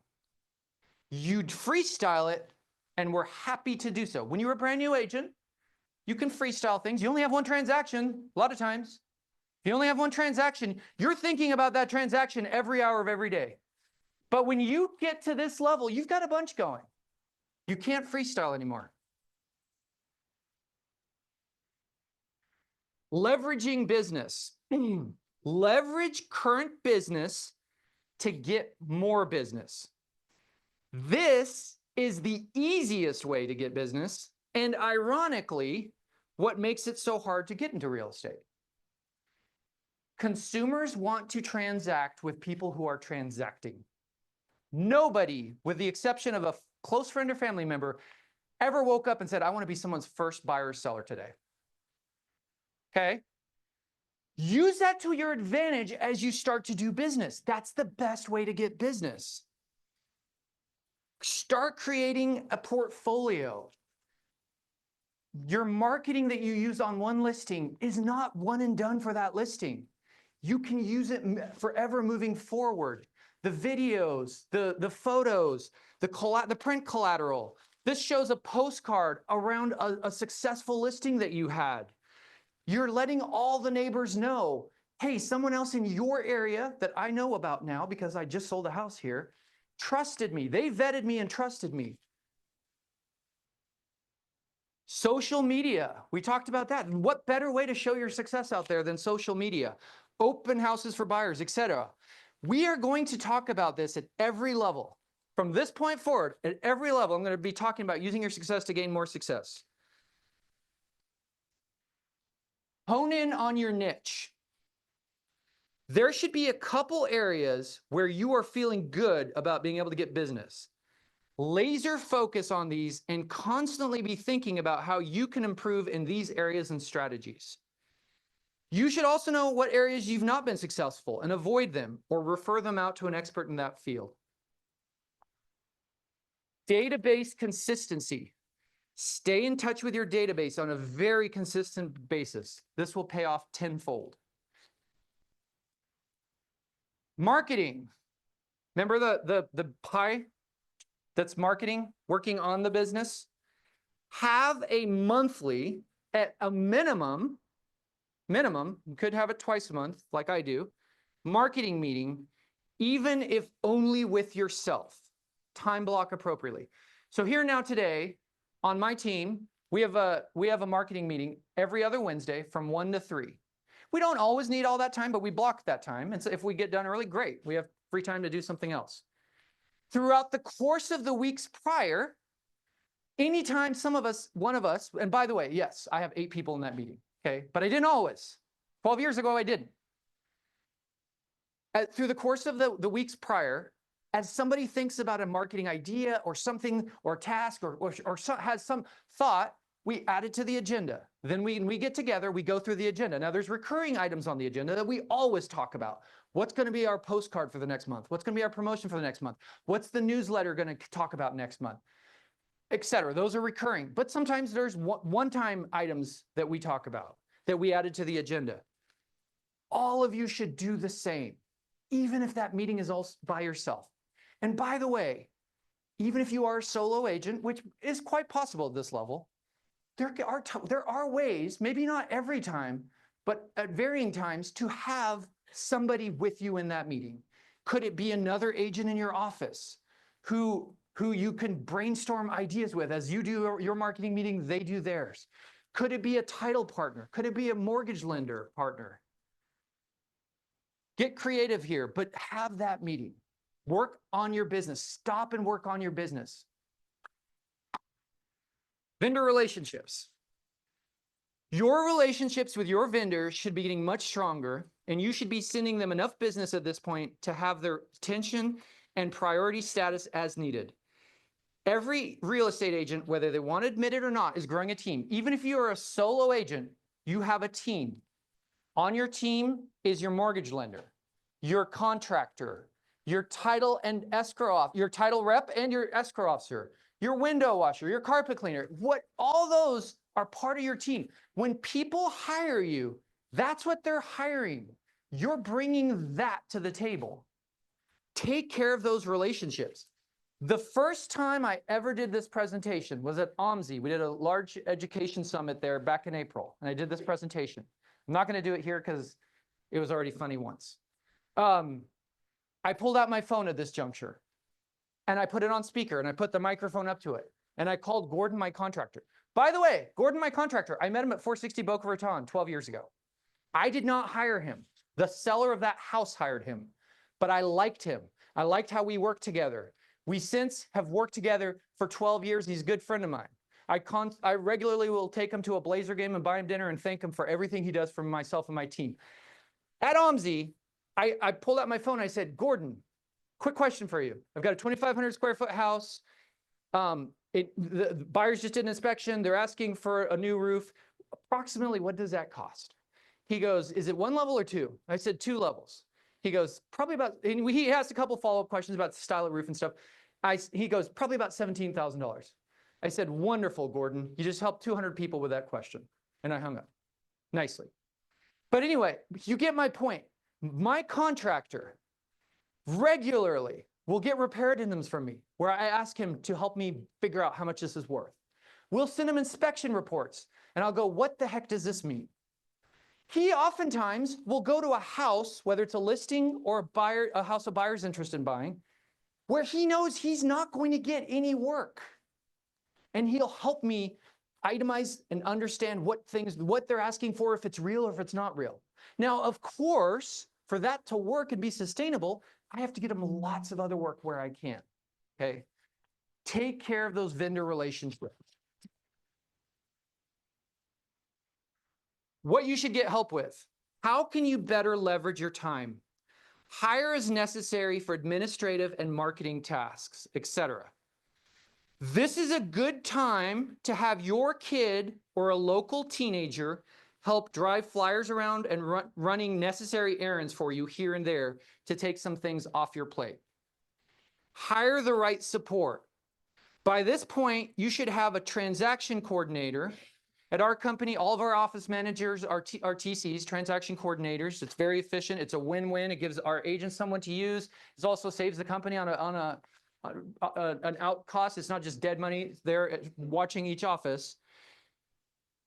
You'd freestyle it and were happy to do so. When you're a brand new agent, you can freestyle things. You only have one transaction a lot of times. If you only have one transaction, you're thinking about that transaction every hour of every day. But when you get to this level, you've got a bunch going. You can't freestyle anymore. Leveraging business. Leverage current business to get more business. This is the easiest way to get business, and ironically, what makes it so hard to get into real estate. Consumers want to transact with people who are transacting. Nobody, with the exception of a close friend or family member, ever woke up and said, I want to be someone's first buyer or seller today. Okay? Use that to your advantage as you start to do business. That's the best way to get business. Start creating a portfolio. Your marketing that you use on one listing is not one and done for that listing. You can use it forever moving forward. The videos, the photos, the print collateral. This shows a postcard around a successful listing that you had. You're letting all the neighbors know, hey, someone else in your area that I know about now because I just sold a house here, trusted me. They vetted me and trusted me. Social media, we talked about that. And what better way to show your success out there than social media? Open houses for buyers, etc. We are going to talk about this at every level. From this point forward, at every level, I'm going to be talking about using your success to gain more success. Hone in on your niche. There should be a couple areas where you are feeling good about being able to get business. Laser focus on these and constantly be thinking about how you can improve in these areas and strategies. You should also know what areas you've not been successful and avoid them or refer them out to an expert in that field. Database consistency. Stay in touch with your database on a very consistent basis. This will pay off tenfold. Marketing. Remember the pie that's marketing, working on the business? Have a monthly, at a minimum, you could have it twice a month like I do, marketing meeting, even if only with yourself. Time block appropriately. So here now today, on my team, we have a marketing meeting every other Wednesday from 1 to 3. We don't always need all that time, but we block that time. And so if we get done early, great. We have free time to do something else. Throughout the course of the weeks prior, anytime one of us, and by the way, yes, I have 8 people in that meeting, okay? But I didn't always. 12 years ago, I didn't. Through the course of the weeks prior, as somebody thinks about a marketing idea or something or task or has some thought, we add it to the agenda. Then we get together, we go through the agenda. Now there's recurring items on the agenda that we always talk about. What's going to be our postcard for the next month? What's going to be our promotion for the next month? What's the newsletter going to talk about next month? Etc. Those are recurring. But sometimes there's one-time items that we talk about that we added to the agenda. All of you should do the same, even if that meeting is all by yourself. And by the way, even if you are a solo agent, which is quite possible at this level, there are ways, maybe not every time, but at varying times, to have somebody with you in that meeting. Could it be another agent in your office who you can brainstorm ideas with? As you do your marketing meeting, they do theirs. Could it be a title partner? Could it be a mortgage lender partner? Get creative here, but have that meeting. Work on your business. Stop and work on your business. Vendor relationships. Your relationships with your vendors should be getting much stronger, and you should be sending them enough business at this point to have their attention and priority status as needed. Every real estate agent, whether they want to admit it or not, is growing a team. Even if you are a solo agent, you have a team. On your team is your mortgage lender, your contractor, your title and escrow your title rep and your escrow officer, your window washer, your carpet cleaner. All those are part of your team. When people hire you, that's what they're hiring. You're bringing that to the table. Take care of those relationships. The first time I ever did this presentation was at OMSI. We did a large education summit there back in April, and I did this presentation. I'm not going to do it here because it was already funny once. I pulled out my phone at this juncture, and I put it on speaker, and I put the microphone up to it, and I called Gordon, my contractor. By the way, Gordon, my contractor, I met him at 460 Boca Raton 12 years ago. I did not hire him. The seller of that house hired him, but I liked him. I liked how we worked together. We since have worked together for 12 years. He's a good friend of mine. I regularly will take him to a Blazer game and buy him dinner and thank him for everything he does for myself and my team. At OMSI, I pulled out my phone. I said, Gordon, quick question for you. I've got a 2,500 square foot house. The buyers just did an inspection. They're asking for a new roof. Approximately, what does that cost? He goes, is it 1 level or 2? I said 2 levels. He goes, probably about, and he asked a couple follow-up questions about the style of roof and stuff. He goes, probably about $17,000. I said, wonderful, Gordon. You just helped 200 people with that question. And I hung up nicely. But anyway, you get my point. My contractor regularly will get repair addendums from me where I ask him to help me figure out how much this is worth. We'll send him inspection reports, and I'll go, what the heck does this mean? He oftentimes will go to a house, whether it's a listing or a house a buyer's interested in buying, where he knows he's not going to get any work. And he'll help me itemize and understand what they're asking for, if it's real or if it's not real. Now, of course, for that to work and be sustainable, I have to get them lots of other work where I can, okay? Take care of those vendor relationships. What you should get help with. How can you better leverage your time? Hire as necessary for administrative and marketing tasks, etc. This is a good time to have your kid or a local teenager help drive flyers around and running necessary errands for you here and there to take some things off your plate. Hire the right support. By this point, you should have a transaction coordinator. At our company, all of our office managers are TCs, transaction coordinators. It's very efficient. It's a win-win. It gives our agents someone to use. It also saves the company on an out cost. It's not just dead money. They're watching each office.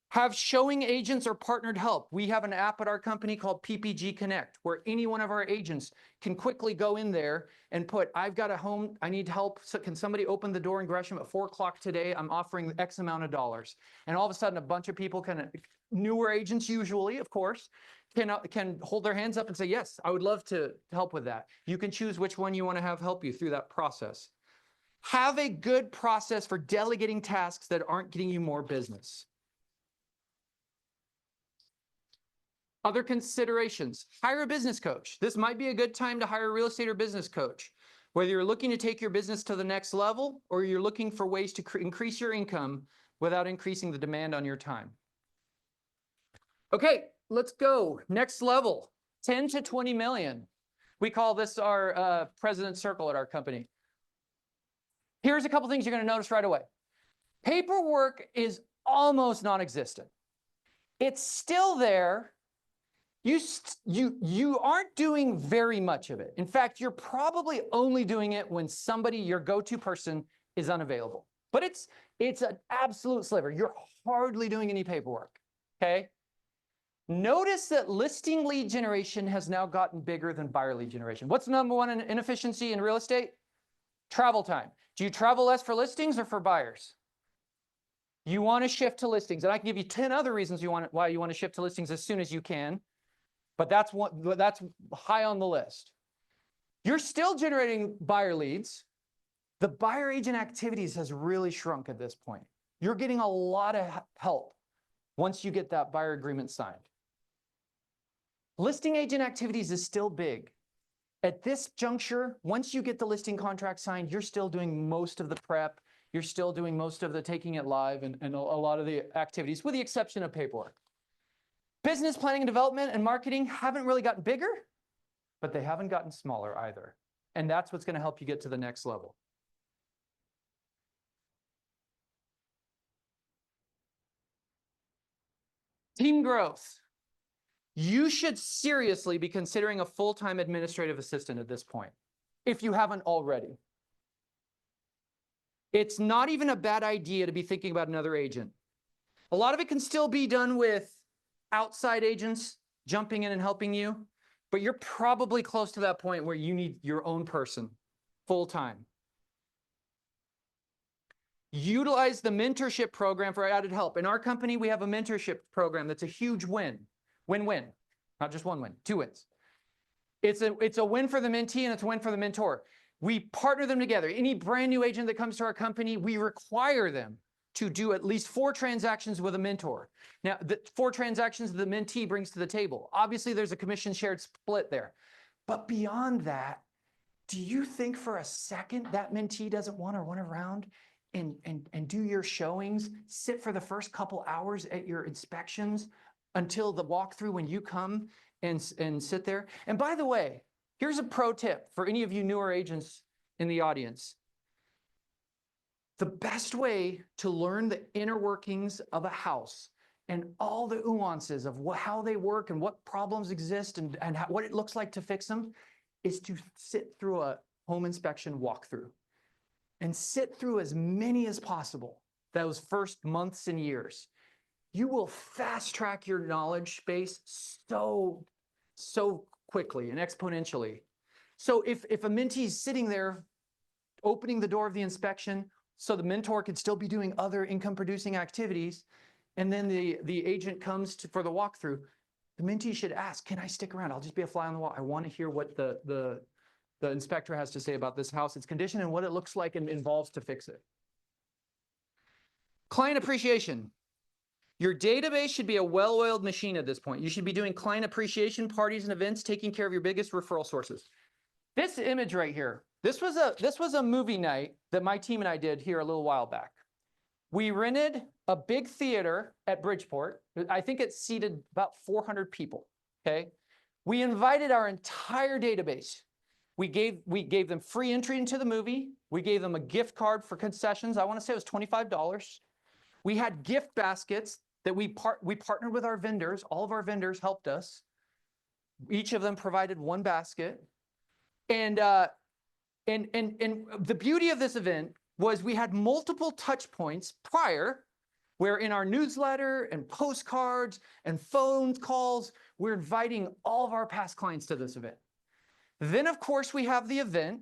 Have showing agents or partnered help. We have an app at our company called PPG Connect, where any one of our agents can quickly go in there and put, I've got a home, I need help. So can somebody open the door in Gresham at 4 o'clock today? I'm offering X amount of dollars. And all of a sudden, a bunch of people newer agents usually, of course, can hold their hands up and say, yes, I would love to help with that. You can choose which one you want to have help you through that process. Have a good process for delegating tasks that aren't getting you more business. Other considerations, hire a business coach. This might be a good time to hire a real estate or business coach. Whether you're looking to take your business to the next level or you're looking for ways to increase your income without increasing the demand on your time. Okay, let's go. Next level, 10 to 20 million. We call this our President's Circle at our company. Here's a couple things you're going to notice right away. Paperwork is almost non-existent. It's still there. You aren't doing very much of it. In fact, you're probably only doing it when somebody, your go-to person, is unavailable. But it's an absolute sliver. You're hardly doing any paperwork, okay? Notice that listing lead generation has now gotten bigger than buyer lead generation. What's the number one inefficiency in real estate? Travel time. Do you travel less for listings or for buyers? You want to shift to listings. And I can give you 10 other reasons why you want to shift to listings as soon as you can. But that's high on the list. You're still generating buyer leads. The buyer agent activities has really shrunk at this point. You're getting a lot of help once you get that buyer agreement signed. Listing agent activities is still big. At this juncture, once you get the listing contract signed, you're still doing most of the prep. You're still doing most of the taking it live and a lot of the activities, with the exception of paperwork. Business planning and development and marketing haven't really gotten bigger, but they haven't gotten smaller either. And that's what's going to help you get to the next level. Team growth. You should seriously be considering a full-time administrative assistant at this point, if you haven't already. It's not even a bad idea to be thinking about another agent. A lot of it can still be done with outside agents jumping in and helping you, but you're probably close to that point where you need your own person full-time. Utilize the mentorship program for added help. In our company, we have a mentorship program that's a huge win. Win-win. Not just one win, 2 wins. It's a win for the mentee and it's a win for the mentor. We partner them together. Any brand new agent that comes to our company, we require them to do at least 4 transactions with a mentor. Now, the 4 transactions the mentee brings to the table. Obviously, there's a commission shared split there. But beyond that, do you think for a second that mentee doesn't want to run around and do your showings, sit for the first couple hours at your inspections until the walkthrough when you come and sit there? And by the way, here's a pro tip for any of you newer agents in the audience. The best way to learn the inner workings of a house and all the nuances of how they work and what problems exist and what it looks like to fix them is to sit through a home inspection walkthrough and sit through as many as possible those first months and years. You will fast track your knowledge base so quickly and exponentially. So if a mentee is sitting there opening the door of the inspection so the mentor could still be doing other income producing activities, and then the agent comes for the walkthrough, the mentee should ask, can I stick around? I'll just be a fly on the wall. I want to hear what the inspector has to say about this house, its condition, and what it looks like and involves to fix it. Client appreciation. Your database should be a well-oiled machine at this point. You should be doing client appreciation parties and events, taking care of your biggest referral sources. This image right here, this was a movie night that my team and I did here a little while back. We rented a big theater at Bridgeport. I think it seated about 400 people, okay? We invited our entire database. We gave them free entry into the movie. We gave them a gift card for concessions. I want to say it was $25. We had gift baskets that we partnered with our vendors. All of our vendors helped us. Each of them provided one basket. And the beauty of this event was we had multiple touch points prior, where in our newsletter and postcards and phone calls, we're inviting all of our past clients to this event. Then, of course, we have the event.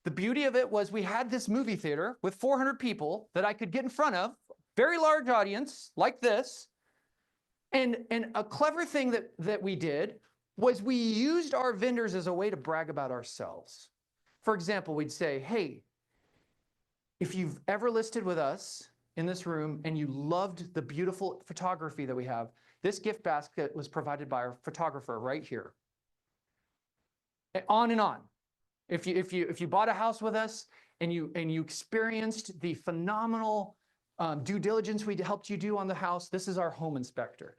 The beauty of it was we had this movie theater with 400 people that I could get in front of, very large audience like this. And a clever thing that we did was we used our vendors as a way to brag about ourselves. For example, we'd say, hey, if you've ever listed with us in this room and you loved the beautiful photography that we have, this gift basket was provided by our photographer right here. And on and on. If you bought a house with us and you experienced the phenomenal due diligence we helped you do on the house, this is our home inspector.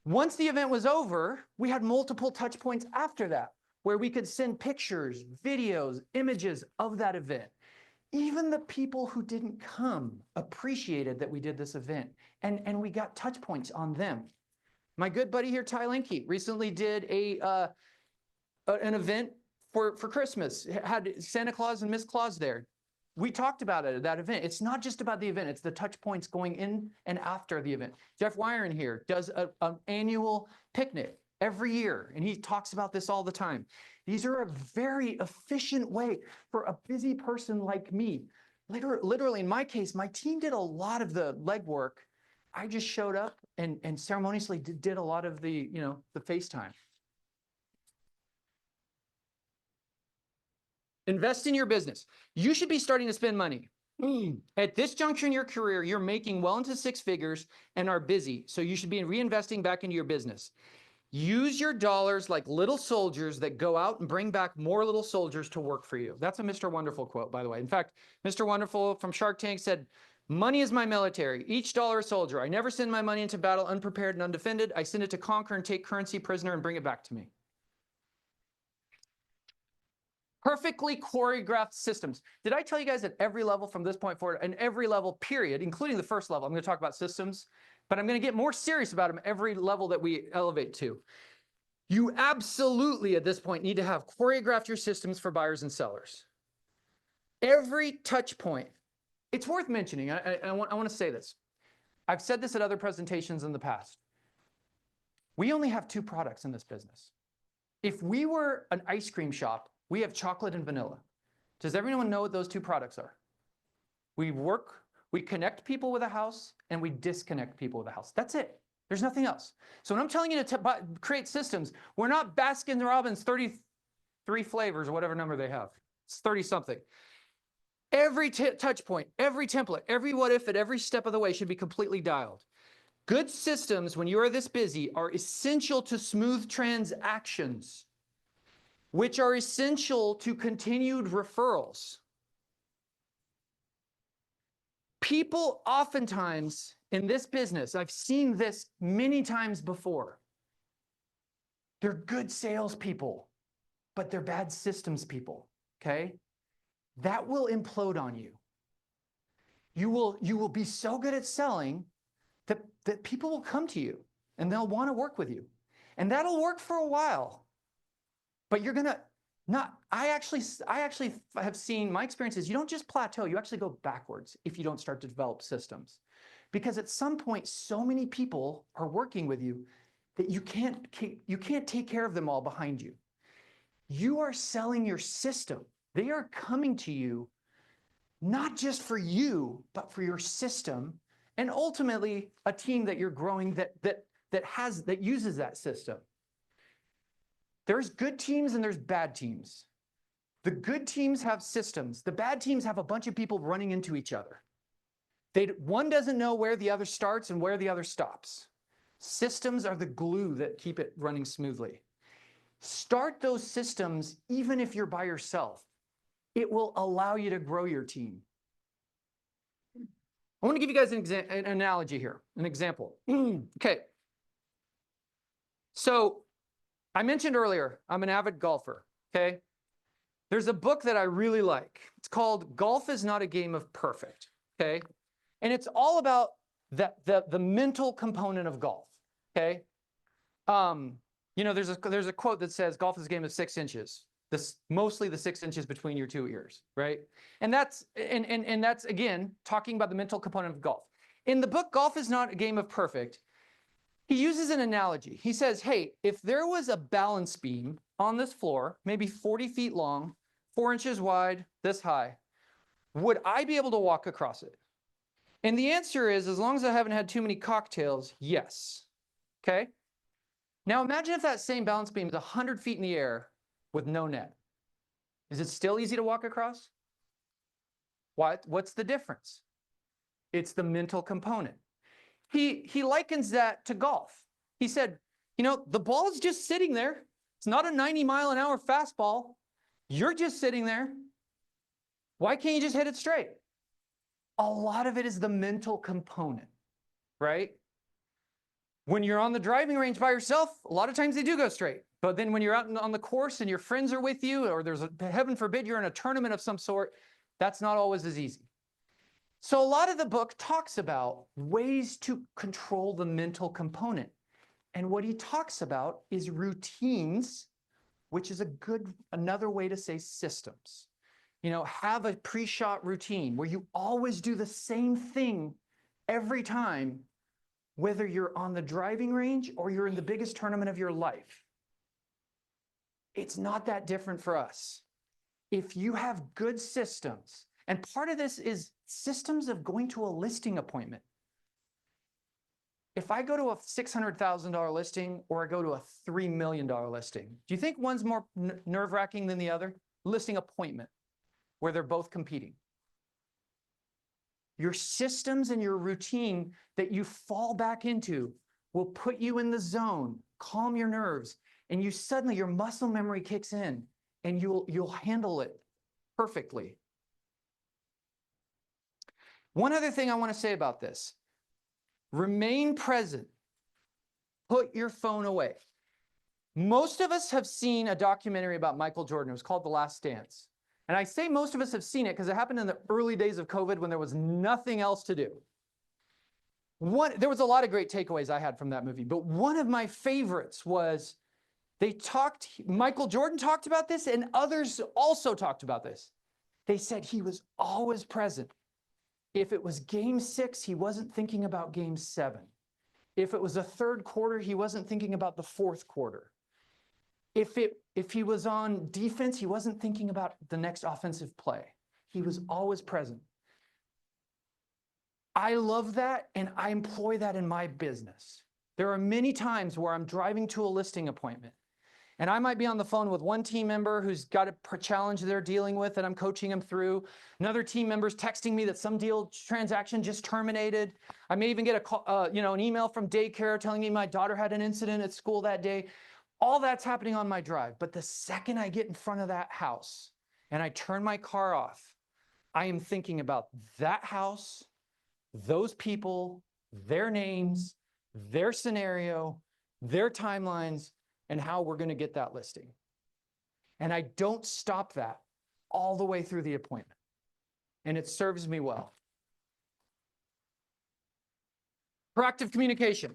Once the event was over, we had multiple touch points after that, where we could send pictures, videos, images of that event. Even the people who didn't come appreciated that we did this event, and we got touch points on them. My good buddy here, Ty Linke, recently did an event for Christmas. It had Santa Claus and Miss Claus there. We talked about it at that event. It's not just about the event, it's the touch points going in and after the event. Jeff Wyron here does an annual picnic every year, and he talks about this all the time. These are a very efficient way for a busy person like me. Literally, in my case, my team did a lot of the legwork. I just showed up and ceremoniously did a lot of the FaceTime. Invest in your business. You should be starting to spend money. At this juncture in your career, you're making well into six figures and are busy, so you should be reinvesting back into your business. Use your dollars like little soldiers that go out and bring back more little soldiers to work for you. That's a Mr. Wonderful quote, by the way. In fact, Mr. Wonderful from Shark Tank said, money is my military, each dollar a soldier. I never send my money into battle unprepared and undefended. I send it to conquer and take currency prisoner and bring it back to me. Perfectly choreographed systems. Did I tell you guys at every level from this point forward, and every level period, including the first level, I'm going to talk about systems, but I'm going to get more serious about them every level that we elevate to. You absolutely at this point need to have choreographed your systems for buyers and sellers. Every touch point. It's worth mentioning. I want to say this. I've said this at other presentations in the past. We only have two products in this business. If we were an ice cream shop, we have chocolate and vanilla. Does everyone know what those two products are? We connect people with a house, and we disconnect people with a house. That's it. There's nothing else. So when I'm telling you to create systems, we're not Baskin-Robbins 33 flavors or whatever number they have. It's 30-something. Every touch point, every template, every what if at every step of the way should be completely dialed. Good systems, when you are this busy, are essential to smooth transactions, which are essential to continued referrals. People oftentimes in this business, I've seen this many times before, they're good salespeople, but they're bad systems people, okay? That will implode on you. You will be so good at selling that people will come to you and they'll want to work with you. And that'll work for a while. But you're gonna not, I actually have seen, my experience is you don't just plateau, you actually go backwards if you don't start to develop systems. Because at some point, so many people are working with you that you can't take care of them all behind you. You are selling your system. They are coming to you not just for you, but for your system, and ultimately a team that you're growing that uses that system. There's good teams and there's bad teams. The good teams have systems. The bad teams have a bunch of people running into each other. One doesn't know where the other starts and where the other stops. Systems are the glue that keep it running smoothly. Start those systems even if you're by yourself. It will allow you to grow your team. I want to give you guys an analogy here, an example. Okay. So I mentioned earlier, I'm an avid golfer, okay? There's a book that I really like. It's called Golf is Not a Game of Perfect, okay? And it's all about the mental component of golf, okay? You know, there's a quote that says golf is a game of 6 inches. Mostly the 6 inches between your 2 ears, right? And that's again talking about the mental component of golf. In the book Golf is Not a Game of Perfect, he uses an analogy. He says, hey, if there was a balance beam on this floor, maybe 40 feet long, 4 inches wide, this high, would I be able to walk across it? And the answer is, as long as I haven't had too many cocktails, yes. Okay? Now imagine if that same balance beam is 100 feet in the air with no net. Is it still easy to walk across? What's the difference? It's the mental component. He likens that to golf. He said, you know, the ball is just sitting there. It's not a 90-mile-an-hour fastball. You're just sitting there. Why can't you just hit it straight? A lot of it is the mental component, right? When you're on the driving range by yourself, a lot of times they do go straight. But then when you're out on the course and your friends are with you, or heaven forbid, you're in a tournament of some sort, that's not always as easy. So a lot of the book talks about ways to control the mental component. And what he talks about is routines, which is another way to say systems. You know, have a pre-shot routine where you always do the same thing every time, whether you're on the driving range or you're in the biggest tournament of your life. It's not that different for us. If you have good systems, and part of this is systems of going to a listing appointment. If I go to a $600,000 listing or I go to a $3 million listing, do you think one's more nerve-wracking than the other? Listing appointment, where they're both competing. Your systems and your routine that you fall back into will put you in the zone, calm your nerves, and suddenly your muscle memory kicks in and you'll handle it perfectly. One other thing I want to say about this. Remain present. Put your phone away. Most of us have seen a documentary about Michael Jordan. It was called The Last Dance. And I say most of us have seen it because it happened in the early days of COVID when there was nothing else to do. There was a lot of great takeaways I had from that movie, but one of my favorites was Michael Jordan talked about this and others also talked about this. They said he was always present. If it was game 6, he wasn't thinking about game 7. If it was a third quarter, he wasn't thinking about the fourth quarter. If he was on defense, he wasn't thinking about the next offensive play. He was always present. I love that, and I employ that in my business. There are many times where I'm driving to a listing appointment, and I might be on the phone with one team member who's got a challenge they're dealing with and I'm coaching them through. Another team member's texting me that some transaction just terminated. I may even get a call, an email from daycare telling me my daughter had an incident at school that day. All that's happening on my drive. But the second I get in front of that house and I turn my car off, I am thinking about that house, those people, their names, their scenario, their timelines, and how we're going to get that listing. And I don't stop that all the way through the appointment. And it serves me well. Proactive communication.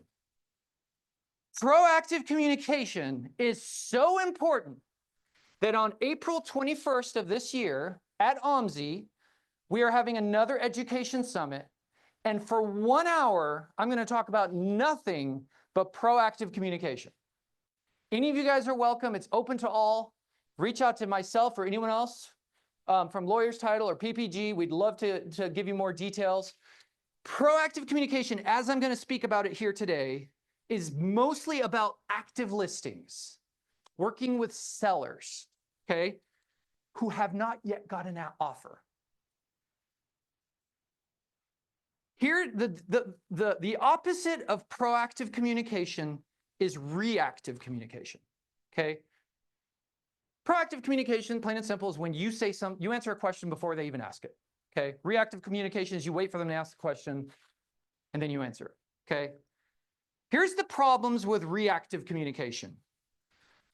Proactive communication is so important that on April 21st of this year at OMSI, we are having another education summit. And for 1 hour, I'm going to talk about nothing but proactive communication. Any of you guys are welcome. It's open to all. Reach out to myself or anyone else from Lawyers Title or PPG. We'd love to give you more details. Proactive communication, as I'm going to speak about it here today, is mostly about active listings, working with sellers, okay, who have not yet got an offer. Here, the opposite of proactive communication is reactive communication, okay? Proactive communication, plain and simple, is when you say you answer a question before they even ask it, okay? Reactive communication is you wait for them to ask the question and then you answer it, okay? Here's the problems with reactive communication.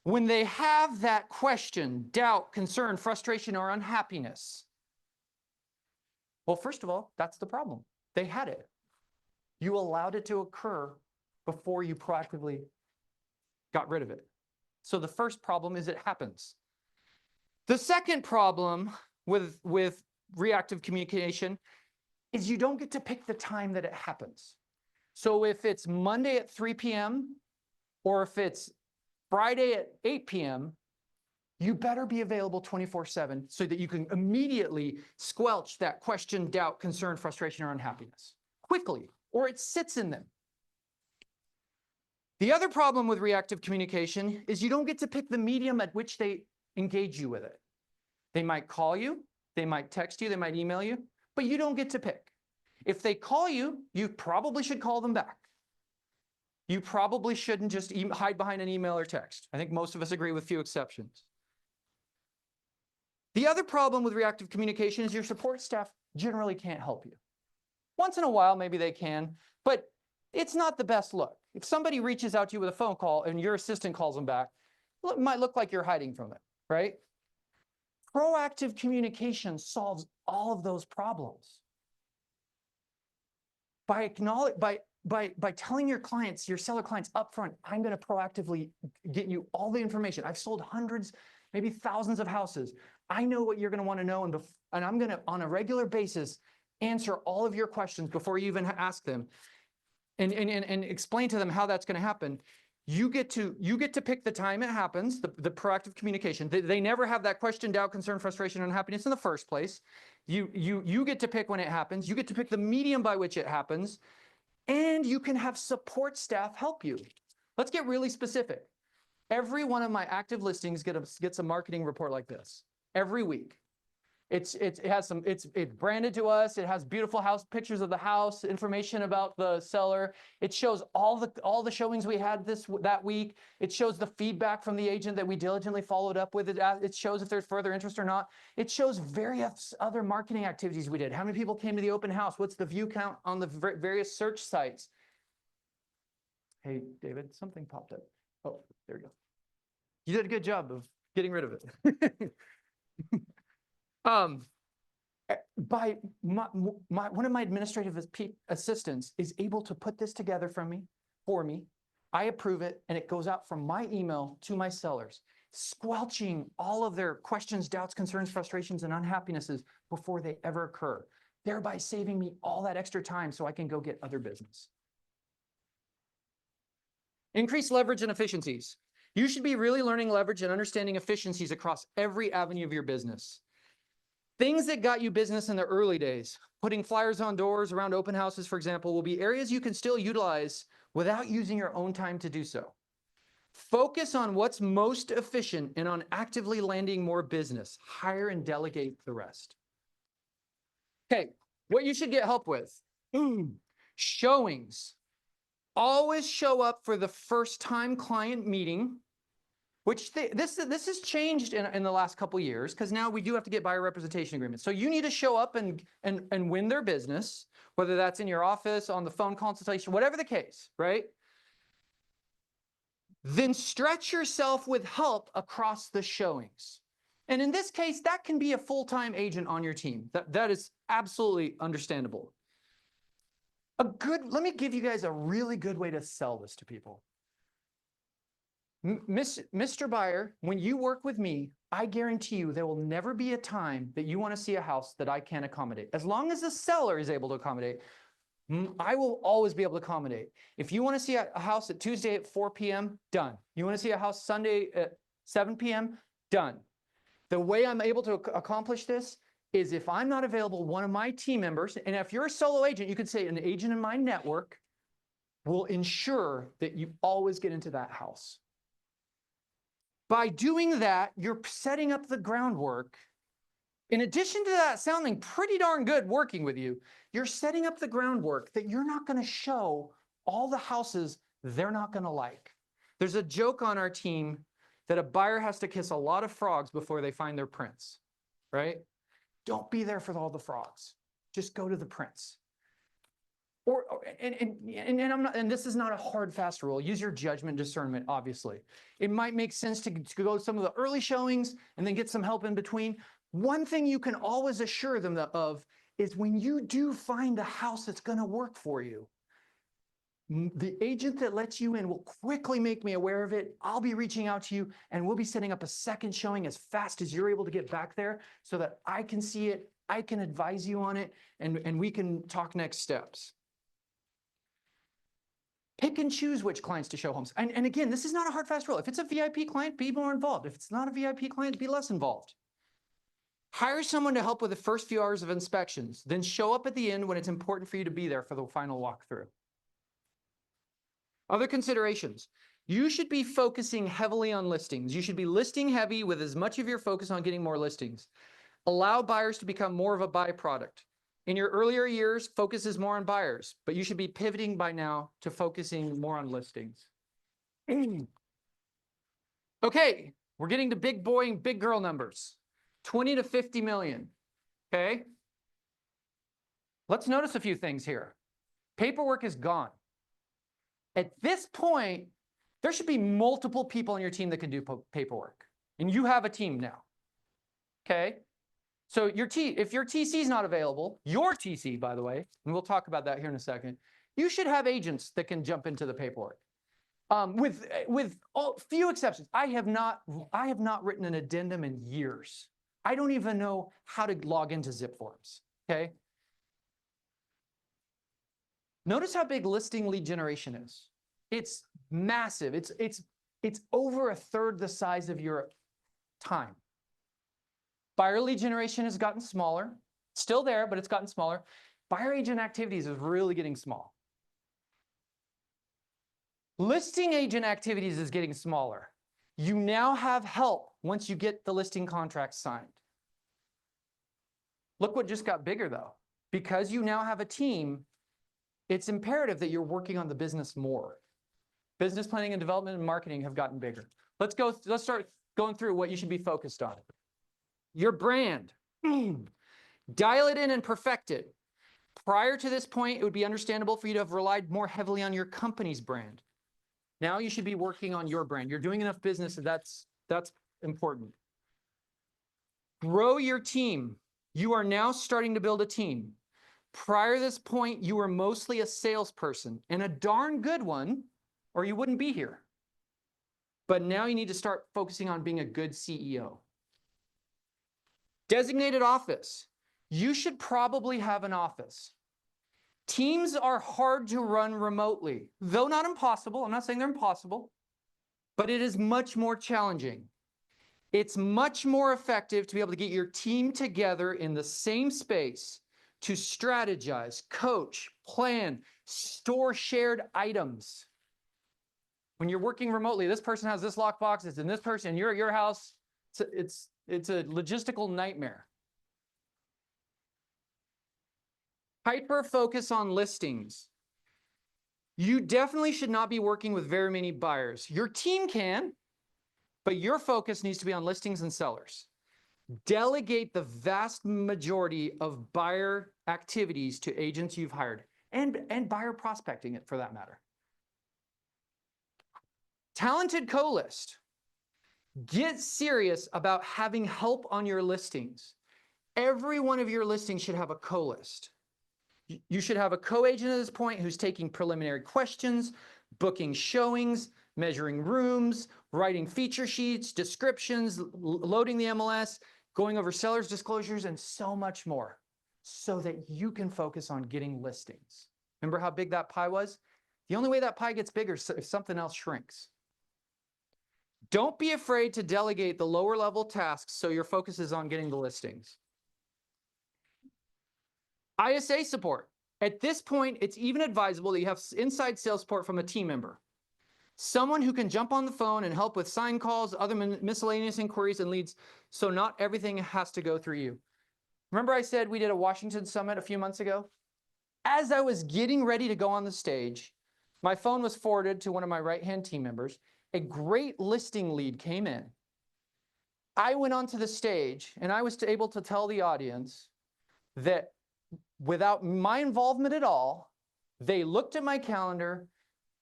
When they have that question, doubt, concern, frustration, or unhappiness, well, first of all, that's the problem. They had it. You allowed it to occur before you proactively got rid of it. So the first problem is it happens. The second problem with reactive communication is you don't get to pick the time that it happens. So if it's Monday at 3 p.m. or if it's Friday at 8 p.m., you better be available 24/7 so that you can immediately squelch that question, doubt, concern, frustration, or unhappiness quickly, or it sits in them. The other problem with reactive communication is you don't get to pick the medium at which they engage you with it. They might call you, they might text you, they might email you, but you don't get to pick. If they call you, you probably should call them back. You probably shouldn't just hide behind an email or text. I think most of us agree with few exceptions. The other problem with reactive communication is your support staff generally can't help you. Once in a while, maybe they can, but it's not the best look. If somebody reaches out to you with a phone call and your assistant calls them back, it might look like you're hiding from it, right? Proactive communication solves all of those problems. By telling your clients, your seller clients upfront, I'm going to proactively get you all the information. I've sold hundreds, maybe thousands of houses. I know what you're going to want to know, and I'm going to, on a regular basis, answer all of your questions before you even ask them, and explain to them how that's going to happen. You get to pick the time it happens, the proactive communication. They never have that question, doubt, concern, frustration, and unhappiness in the first place. You get to pick when it happens. You get to pick the medium by which it happens, and you can have support staff help you. Let's get really specific. Every one of my active listings gets a marketing report like this every week. It's branded to us. It has beautiful pictures of the house, information about the seller. It shows all the showings we had that week. It shows the feedback from the agent that we diligently followed up with. It shows if there's further interest or not. It shows various other marketing activities we did. How many people came to the open house? What's the view count on the various search sites? Hey, David, something popped up. Oh, there you go. You did a good job of getting rid of it. One of my administrative assistants is able to put this together for me. I approve it, and it goes out from my email to my sellers, squelching all of their questions, doubts, concerns, frustrations, and unhappinesses before they ever occur, thereby saving me all that extra time so I can go get other business. Increase leverage and efficiencies. You should be really learning leverage and understanding efficiencies across every avenue of your business. Things that got you business in the early days, putting flyers on doors around open houses, for example, will be areas you can still utilize without using your own time to do so. Focus on what's most efficient and on actively landing more business. Hire and delegate the rest. Okay, what you should get help with. Showings. Always show up for the first time client meeting, which this has changed in the last couple of years, because now we do have to get buyer representation agreements. So you need to show up and win their business, whether that's in your office, on the phone consultation, whatever the case, right? Then stretch yourself with help across the showings. And in this case, that can be a full-time agent on your team. That is absolutely understandable. Let me give you guys a really good way to sell this to people. Mr. Buyer, when you work with me, I guarantee you there will never be a time that you want to see a house that I can't accommodate. As long as the seller is able to accommodate, I will always be able to accommodate. If you want to see a house at Tuesday at 4 p.m., done. You want to see a house Sunday at 7 p.m., done. The way I'm able to accomplish this is if I'm not available, one of my team members, and if you're a solo agent, you could say an agent in my network will ensure that you always get into that house. By doing that, you're setting up the groundwork. In addition to that sounding pretty darn good working with you, you're setting up the groundwork that you're not going to show all the houses they're not going to like. There's a joke on our team that a buyer has to kiss a lot of frogs before they find their prince, right? Don't be there for all the frogs. Just go to the prince. And this is not a hard, fast rule. Use your judgment, discernment, obviously. It might make sense to go to some of the early showings and then get some help in between. One thing you can always assure them of is when you do find a house that's going to work for you, the agent that lets you in will quickly make me aware of it. I'll be reaching out to you, and we'll be setting up a second showing as fast as you're able to get back there so that I can see it, I can advise you on it, and we can talk next steps. Pick and choose which clients to show homes. And again, this is not a hard, fast rule. If it's a VIP client, be more involved. If it's not a VIP client, be less involved. Hire someone to help with the first few hours of inspections, then show up at the end when it's important for you to be there for the final walkthrough. Other considerations. You should be focusing heavily on listings. You should be listing heavy with as much of your focus on getting more listings. Allow buyers to become more of a byproduct. In your earlier years, focus is more on buyers, but you should be pivoting by now to focusing more on listings. Okay, we're getting to big boy and big girl numbers. 20 to 50 million, okay? Let's notice a few things here. Paperwork is gone. At this point, there should be multiple people on your team that can do paperwork, and you have a team now, okay? So if your TC is not available, your TC, by the way, and we'll talk about that here in a second, you should have agents that can jump into the paperwork. With few exceptions, I have not written an addendum in years. I don't even know how to log into zip forms, okay? Notice how big listing lead generation is. It's massive. It's over a third the size of your time. Buyer lead generation has gotten smaller. Still there, but it's gotten smaller. Buyer agent activities is really getting small. Listing agent activities is getting smaller. You now have help once you get the listing contract signed. Look what just got bigger though. Because you now have a team, it's imperative that you're working on the business more. Business planning and development and marketing have gotten bigger. Let's start going through what you should be focused on. Your brand. Dial it in and perfect it. Prior to this point, it would be understandable for you to have relied more heavily on your company's brand. Now you should be working on your brand. You're doing enough business, that's important. Grow your team. You are now starting to build a team. Prior to this point, you were mostly a salesperson, and a darn good one, or you wouldn't be here. But now you need to start focusing on being a good CEO. Designated office. You should probably have an office. Teams are hard to run remotely, though not impossible. I'm not saying they're impossible, but it is much more challenging. It's much more effective to be able to get your team together in the same space to strategize, coach, plan, store shared items. When you're working remotely, this person has this lockbox, it's in this person, you're at your house. It's a logistical nightmare. Hyper focus on listings. You definitely should not be working with very many buyers. Your team can, but your focus needs to be on listings and sellers. Delegate the vast majority of buyer activities to agents you've hired and buyer prospecting it for that matter. Talented co-list. Get serious about having help on your listings. Every one of your listings should have a co-list. You should have a co-agent at this point who's taking preliminary questions, booking showings, measuring rooms, writing feature sheets, descriptions, loading the MLS, going over seller's disclosures, and so much more, so that you can focus on getting listings. Remember how big that pie was? The only way that pie gets bigger is if something else shrinks. Don't be afraid to delegate the lower level tasks so your focus is on getting the listings. ISA support. At this point, it's even advisable that you have inside sales support from a team member. Someone who can jump on the phone and help with sign calls, other miscellaneous inquiries and leads, so not everything has to go through you. Remember I said we did a Washington summit a few months ago? As I was getting ready to go on the stage, my phone was forwarded to one of my right-hand team members. A great listing lead came in. I went onto the stage and I was able to tell the audience that without my involvement at all, they looked at my calendar,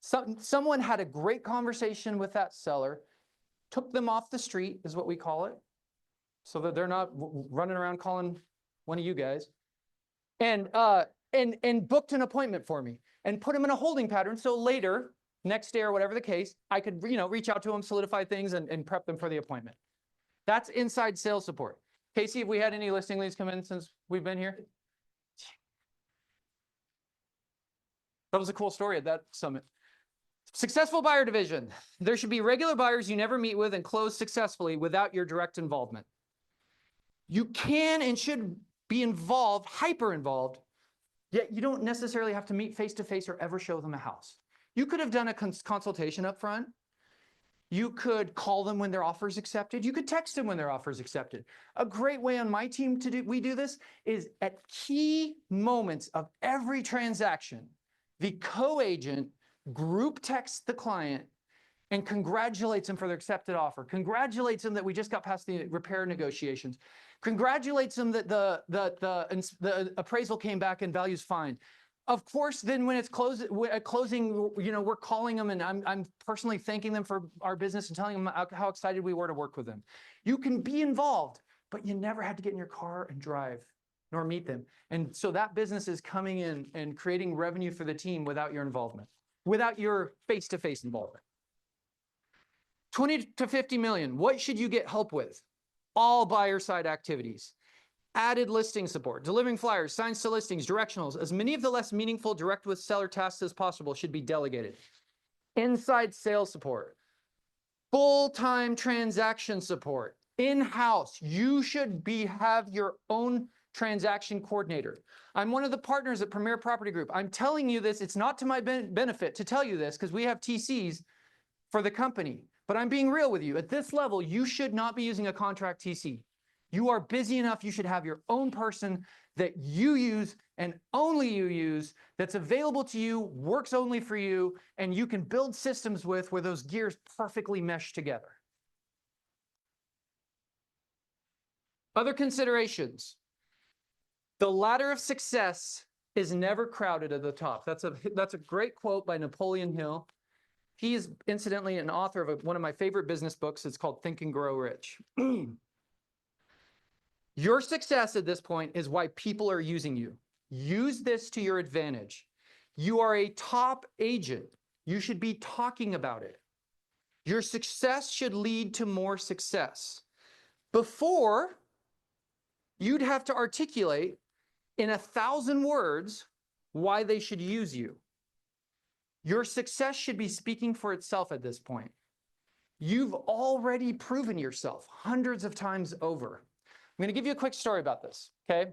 someone had a great conversation with that seller, took them off the street, is what we call it, so that they're not running around calling one of you guys, and booked an appointment for me and put them in a holding pattern so later, next day or whatever the case, I could reach out to them, solidify things, and prep them for the appointment. That's inside sales support. Casey, have we had any listing leads come in since we've been here? That was a cool story at that summit. Successful buyer division. There should be regular buyers you never meet with and close successfully without your direct involvement. You can and should be involved, hyper involved, yet you don't necessarily have to meet face to face or ever show them a house. You could have done a consultation up front. You could call them when their offer is accepted. You could text them when their offer is accepted. A great way on my team we do this is at key moments of every transaction, the co-agent group texts the client and congratulates them for their accepted offer, congratulates them that we just got past the repair negotiations, congratulates them that the appraisal came back and value's fine. Of course, then when it's at closing, we're calling them and I'm personally thanking them for our business and telling them how excited we were to work with them. You can be involved, but you never had to get in your car and drive nor meet them. And so that business is coming in and creating revenue for the team without your involvement, without your face-to-face involvement. 20 to 50 million, what should you get help with? All buyer side activities. Added listing support, delivering flyers, signs to listings, directionals, as many of the less meaningful direct with seller tasks as possible should be delegated. Inside sales support, full-time transaction support, in-house. You should have your own transaction coordinator. I'm one of the partners at Premier Property Group. I'm telling you this, it's not to my benefit to tell you this because we have TCs for the company, but I'm being real with you. At this level, you should not be using a contract TC. You are busy enough, you should have your own person that you use and only you use, that's available to you, works only for you, and you can build systems with where those gears perfectly mesh together. Other considerations. The ladder of success is never crowded at the top. That's a great quote by Napoleon Hill. He is incidentally an author of one of my favorite business books. It's called Think and Grow Rich. Your success at this point is why people are using you. Use this to your advantage. You are a top agent. You should be talking about it. Your success should lead to more success. Before, you'd have to articulate in 1,000 words why they should use you. Your success should be speaking for itself at this point. You've already proven yourself hundreds of times over. I'm going to give you a quick story about this, okay?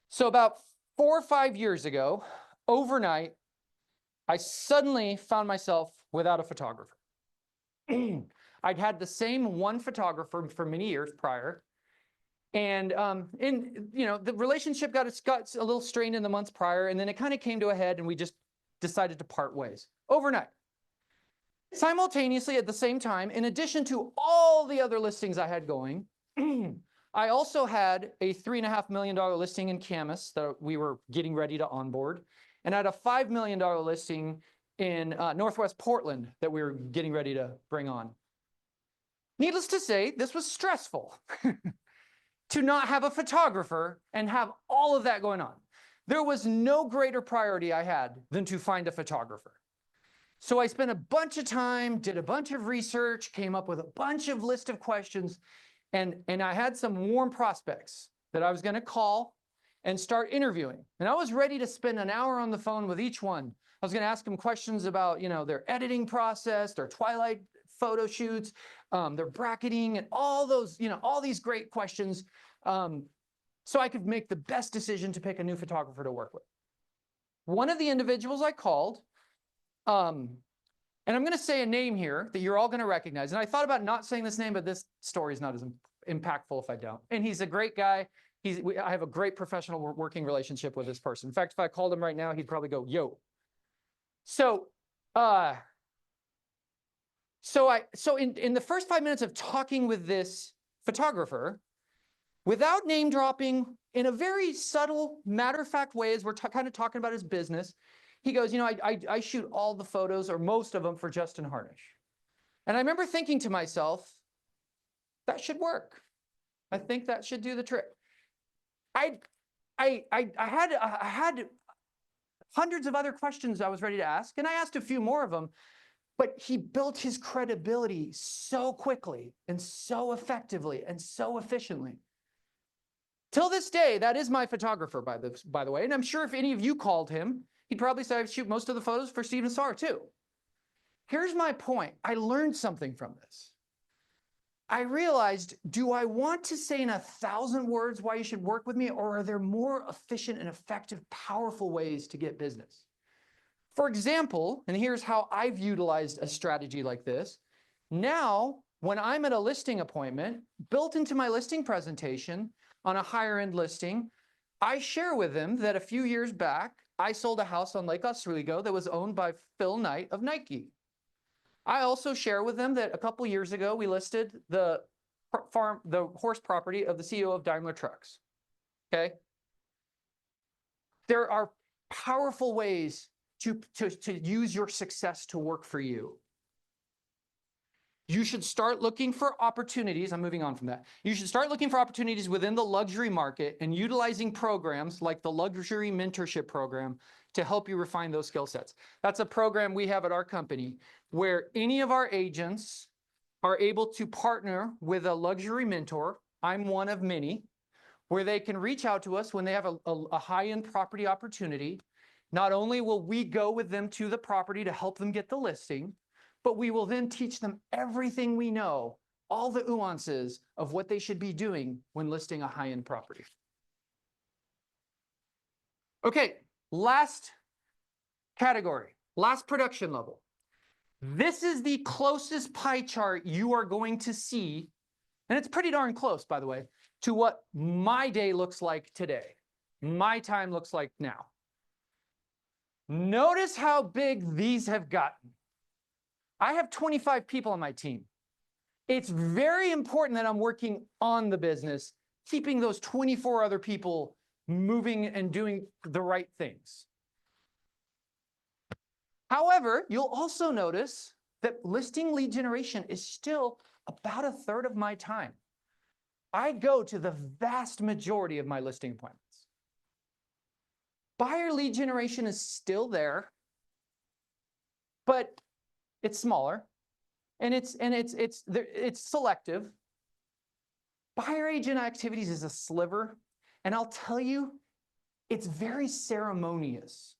So about 4 or 5 years ago, overnight, I suddenly found myself without a photographer. I'd had the same one photographer for many years prior. And the relationship got a little strained in the months prior, and then it kind of came to a head and we just decided to part ways overnight. Simultaneously, at the same time, in addition to all the other listings I had going, I also had a $3.5 million listing in Camas that we were getting ready to onboard, and I had a $5 million listing in Northwest Portland that we were getting ready to bring on. Needless to say, this was stressful to not have a photographer and have all of that going on. There was no greater priority I had than to find a photographer. So I spent a bunch of time, did a bunch of research, came up with a bunch of list of questions, and I had some warm prospects that I was going to call and start interviewing. And I was ready to spend an hour on the phone with each one. I was going to ask them questions about, their editing process, their twilight photo shoots, their bracketing, and all those, all these great questions, so I could make the best decision to pick a new photographer to work with. One of the individuals I called, and I'm going to say a name here that you're all going to recognize. And I thought about not saying this name, but this story is not as impactful if I don't. And he's a great guy. I have a great professional working relationship with this person. In fact, if I called him right now, he'd probably go, yo. So in the first 5 minutes of talking with this photographer, without name dropping, in a very subtle, matter-of-fact way, as we're kind of talking about his business, he goes, I shoot all the photos, or most of them, for Justin Harnish. And I remember thinking to myself, that should work. I think that should do the trick. I had hundreds of other questions I was ready to ask, and I asked a few more of them, but he built his credibility so quickly and so effectively and so efficiently. Till this day, that is my photographer, by the way. And I'm sure if any of you called him, he'd probably say I shoot most of the photos for Steve Nassar too. Here's my point. I learned something from this. I realized, do I want to say in 1,000 words why you should work with me, or are there more efficient and effective, powerful ways to get business? For example, and here's how I've utilized a strategy like this. Now, when I'm at a listing appointment, built into my listing presentation on a higher end listing, I share with them that a few years back, I sold a house on Lake Oswego that was owned by Phil Knight of Nike. I also share with them that a couple years ago, we listed the horse property of the CEO of Daimler Trucks. Okay? There are powerful ways to use your success to work for you. You should start looking for opportunities. I'm moving on from that. You should start looking for opportunities within the luxury market and utilizing programs like the Luxury Mentorship Program to help you refine those skill sets. That's a program we have at our company where any of our agents are able to partner with a luxury mentor. I'm one of many, where they can reach out to us when they have a high-end property opportunity. Not only will we go with them to the property to help them get the listing, but we will then teach them everything we know, all the nuances of what they should be doing when listing a high-end property. Okay, last category, last production level. This is the closest pie chart you are going to see, and it's pretty darn close, by the way, to what my day looks like today. My time looks like now. Notice how big these have gotten. I have 25 people on my team. It's very important that I'm working on the business, keeping those 24 other people moving and doing the right things. However, you'll also notice that listing lead generation is still about 1/3 of my time. I go to the vast majority of my listing appointments. Buyer lead generation is still there, but it's smaller, and it's selective. Buyer agent activities is a sliver, and I'll tell you, it's very ceremonious.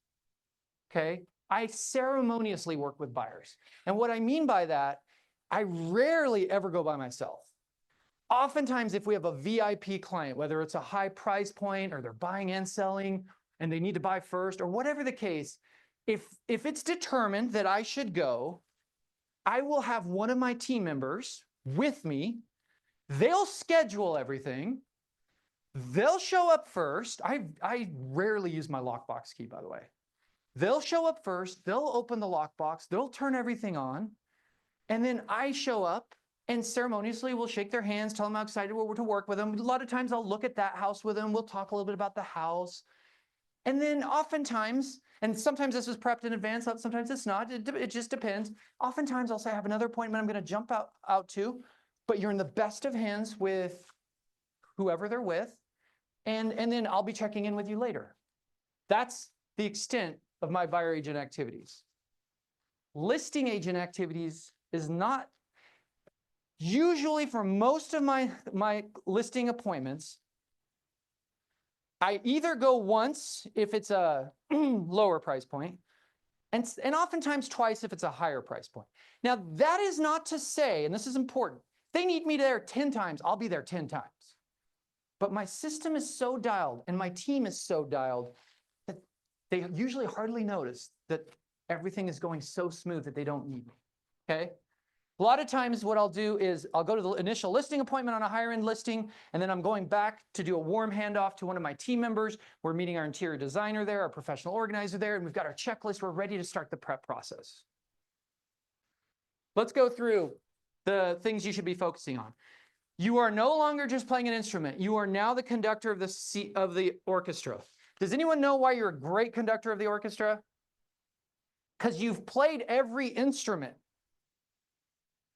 Okay, I ceremoniously work with buyers, and what I mean by that, I rarely ever go by myself. Oftentimes, if we have a VIP client, whether it's a high price point or they're buying and selling, and they need to buy first, or whatever the case, if it's determined that I should go, I will have one of my team members with me. They'll schedule everything. They'll show up first. I rarely use my lockbox key, by the way. They'll show up first. They'll open the lockbox. They'll turn everything on. And then I show up and ceremoniously we'll shake their hands, tell them how excited we're to work with them. A lot of times I'll look at that house with them. We'll talk a little bit about the house. And then oftentimes, and sometimes this is prepped in advance, sometimes it's not, it just depends. Oftentimes I'll say, I have another appointment I'm going to jump out to, but you're in the best of hands with whoever they're with, and then I'll be checking in with you later. That's the extent of my buyer agent activities. Listing agent activities is not usually, for most of my listing appointments, I either go once if it's a lower price point, and oftentimes twice if it's a higher price point. Now, that is not to say, and this is important, they need me there 10 times, I'll be there 10 times. But my system is so dialed and my team is so dialed that they usually hardly notice that everything is going so smooth that they don't need me, okay? A lot of times what I'll do is I'll go to the initial listing appointment on a higher end listing, and then I'm going back to do a warm handoff to one of my team members. We're meeting our interior designer there, our professional organizer there, and we've got our checklist. We're ready to start the prep process. Let's go through the things you should be focusing on. You are no longer just playing an instrument. You are now the conductor of the orchestra. Does anyone know why you're a great conductor of the orchestra? Because you've played every instrument.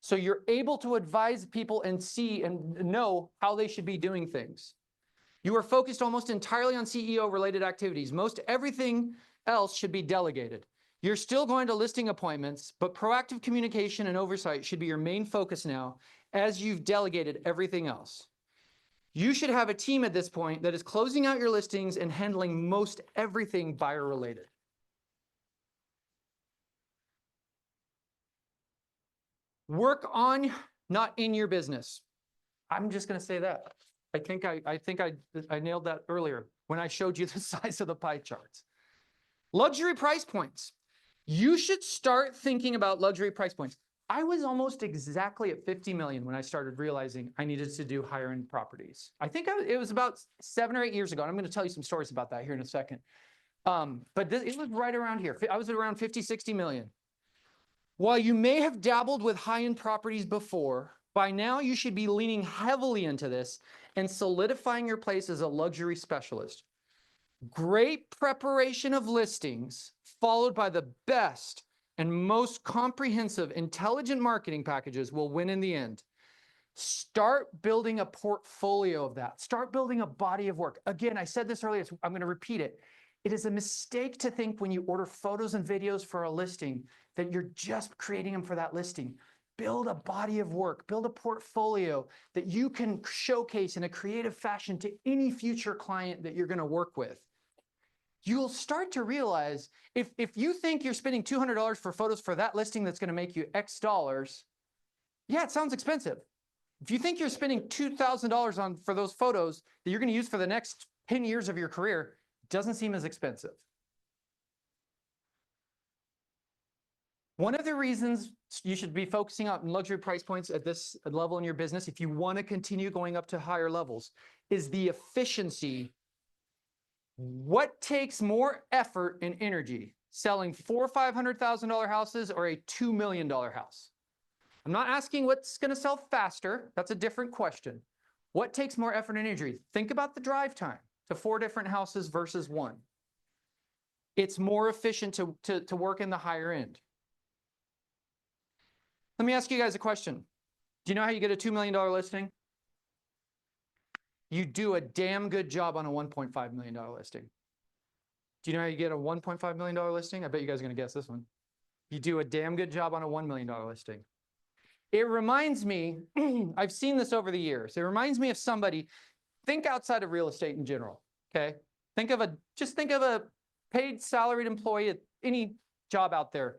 So you're able to advise people and see and know how they should be doing things. You are focused almost entirely on CEO-related activities. Most everything else should be delegated. You're still going to listing appointments, but proactive communication and oversight should be your main focus now, as you've delegated everything else. You should have a team at this point that is closing out your listings and handling most everything buyer-related. Work on, not in your business. I'm just going to say that. I think I nailed that earlier when I showed you the size of the pie charts. Luxury price points. You should start thinking about luxury price points. I was almost exactly at 50 million when I started realizing I needed to do higher end properties. I think it was about 7 or 8 years ago. And I'm going to tell you some stories about that here in a second. But it was right around here. I was at around 50, 60 million. While you may have dabbled with high-end properties before, by now you should be leaning heavily into this and solidifying your place as a luxury specialist. Great preparation of listings, followed by the best and most comprehensive, intelligent marketing packages will win in the end. Start building a portfolio of that. Start building a body of work. Again, I said this earlier, I'm going to repeat it. It is a mistake to think when you order photos and videos for a listing that you're just creating them for that listing. Build a body of work, build a portfolio that you can showcase in a creative fashion to any future client that you're going to work with. You'll start to realize if you think you're spending $200 for photos for that listing that's going to make you X dollars, yeah, it sounds expensive. If you think you're spending $2,000 for those photos that you're going to use for the next 10 years of your career, it doesn't seem as expensive. One of the reasons you should be focusing on luxury price points at this level in your business, if you want to continue going up to higher levels, is the efficiency. What takes more effort and energy, selling $400,000 or $500,000 houses or a $2 million house? I'm not asking what's going to sell faster. That's a different question. What takes more effort and energy? Think about the drive time to 4 different houses versus 1. It's more efficient to work in the higher end. Let me ask you guys a question. Do you know how you get a $2 million listing? You do a damn good job on a $1.5 million listing. Do you know how you get a $1.5 million listing? I bet you guys are going to guess this one. You do a damn good job on a $1 million listing. It reminds me, I've seen this over the years. It reminds me of somebody, think outside of real estate in general, okay? Just think of a paid salaried employee at any job out there,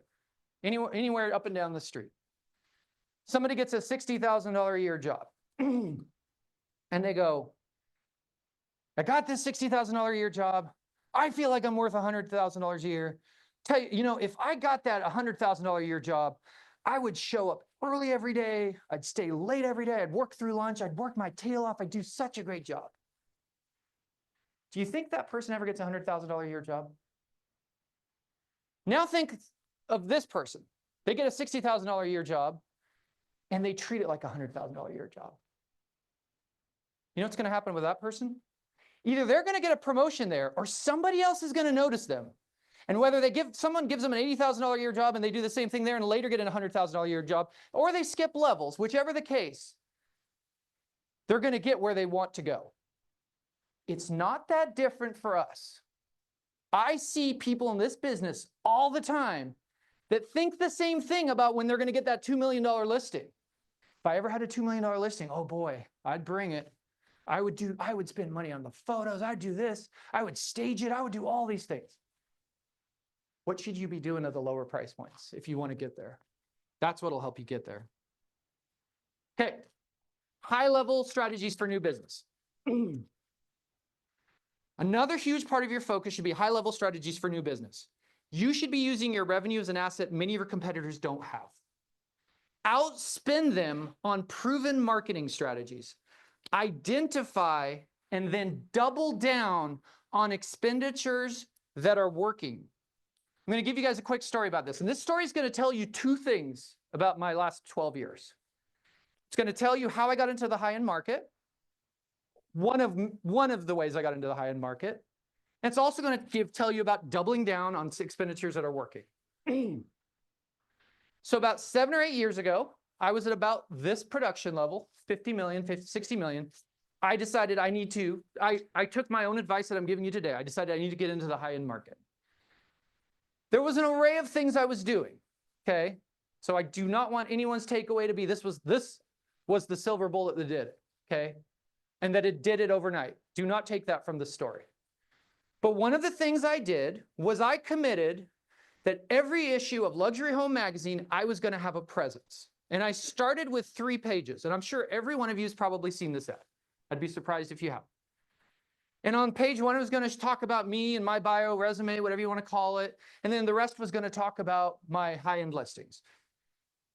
anywhere up and down the street. Somebody gets a $60,000 a year job and they go, I got this $60,000 a year job. I feel like I'm worth $100,000 a year. Tell you, you know, if I got that $100,000 a year job, I would show up early every day. I'd stay late every day. I'd work through lunch. I'd work my tail off. I'd do such a great job. Do you think that person ever gets a $100,000 a year job? Now think of this person. They get a $60,000 a year job and they treat it like a $100,000 a year job. You know what's going to happen with that person? Either they're going to get a promotion there or somebody else is going to notice them. And whether someone gives them an $80,000 a year job and they do the same thing there and later get a $100,000 a year job, or they skip levels, whichever the case, they're going to get where they want to go. It's not that different for us. I see people in this business all the time that think the same thing about when they're going to get that $2 million listing. If I ever had a $2 million listing, oh boy, I'd bring it. I would spend money on the photos. I'd do this. I would stage it. I would do all these things. What should you be doing at the lower price points if you want to get there? That's what'll help you get there. Okay. High-level strategies for new business. Another huge part of your focus should be high-level strategies for new business. You should be using your revenue as an asset many of your competitors don't have. Outspend them on proven marketing strategies. Identify and then double down on expenditures that are working. I'm going to give you guys a quick story about this. And this story is going to tell you two things about my last 12 years. It's going to tell you how I got into the high-end market. One of the ways I got into the high-end market. And it's also going to tell you about doubling down on expenditures that are working. So about 7 or 8 years ago, I was at about this production level, 50 million, 50, 60 million. I decided I took my own advice that I'm giving you today. I decided I need to get into the high-end market. There was an array of things I was doing, okay? So I do not want anyone's takeaway to be this was the silver bullet that did it, okay? And that it did it overnight. Do not take that from the story. But one of the things I did was I committed that every issue of Luxury Home Magazine, I was going to have a presence. And I started with 3 pages. And I'm sure every one of you has probably seen this ad. I'd be surprised if you have. And on page 1, I was going to talk about me and my bio, resume, whatever you want to call it. And then the rest was going to talk about my high-end listings.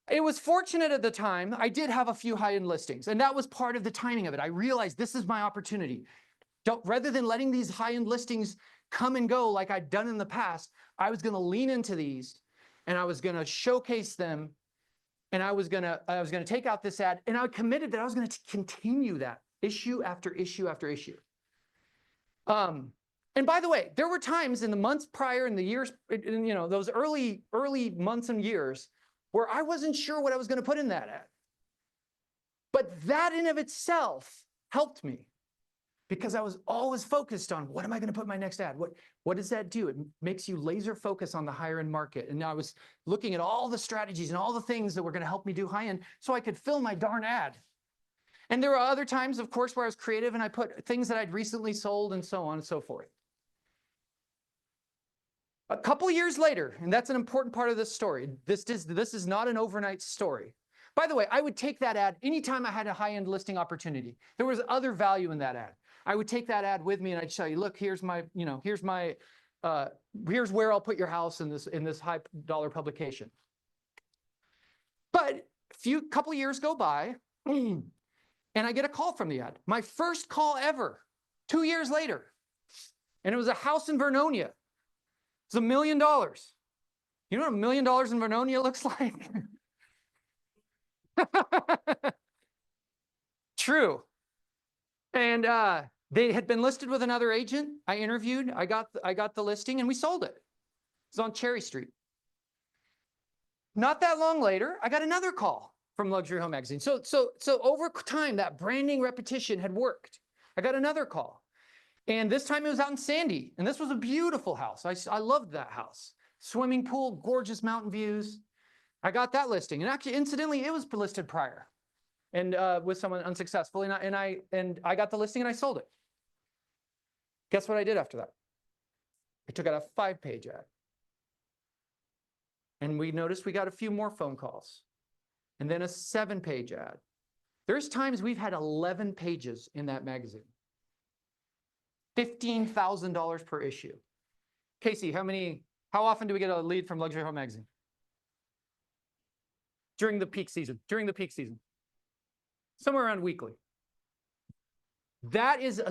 It was fortunate at the time, I did have a few high-end listings. And that was part of the timing of it. I realized this is my opportunity. Rather than letting these high-end listings come and go like I'd done in the past, I was going to lean into these and I was going to showcase them. And I was going to take out this ad, and I committed that I was going to continue that issue after issue after issue. And by the way, there were times in the months prior, in the years, you know, those early months and years where I wasn't sure what I was going to put in that ad. But that in of itself helped me because I was always focused on what am I going to put in my next ad? What does that do? It makes you laser focus on the higher end market. And I was looking at all the strategies and all the things that were going to help me do high end so I could fill my darn ad. And there were other times, of course, where I was creative and I put things that I'd recently sold and so on and so forth. A couple years later, and that's an important part of this story. This is not an overnight story. By the way, I would take that ad anytime I had a high-end listing opportunity. There was other value in that ad. I would take that ad with me and I'd show you, look, here's where I'll put your house in this high dollar publication. But couple years go by and I get a call from the ad. My first call ever, 2 years later. And it was a house in Vernonia. It's $1 million. You know what $1 million in Vernonia looks like? True. And they had been listed with another agent. I interviewed, I got the listing, and we sold it. It's on Cherry Street. Not that long later, I got another call from Luxury Home Magazine. So over time, that branding repetition had worked. I got another call. And this time it was out in Sandy. And this was a beautiful house. I loved that house. Swimming pool, gorgeous mountain views. I got that listing. And actually, incidentally, it was listed prior and with someone unsuccessful. And I got the listing and I sold it. Guess what I did after that? I took out a 5-page ad. And we noticed we got a few more phone calls. And then a 7-page ad. There's times we've had 11 pages in that magazine. $15,000 per issue. Casey, how often do we get a lead from Luxury Home Magazine? During the peak season. Somewhere around weekly. That is They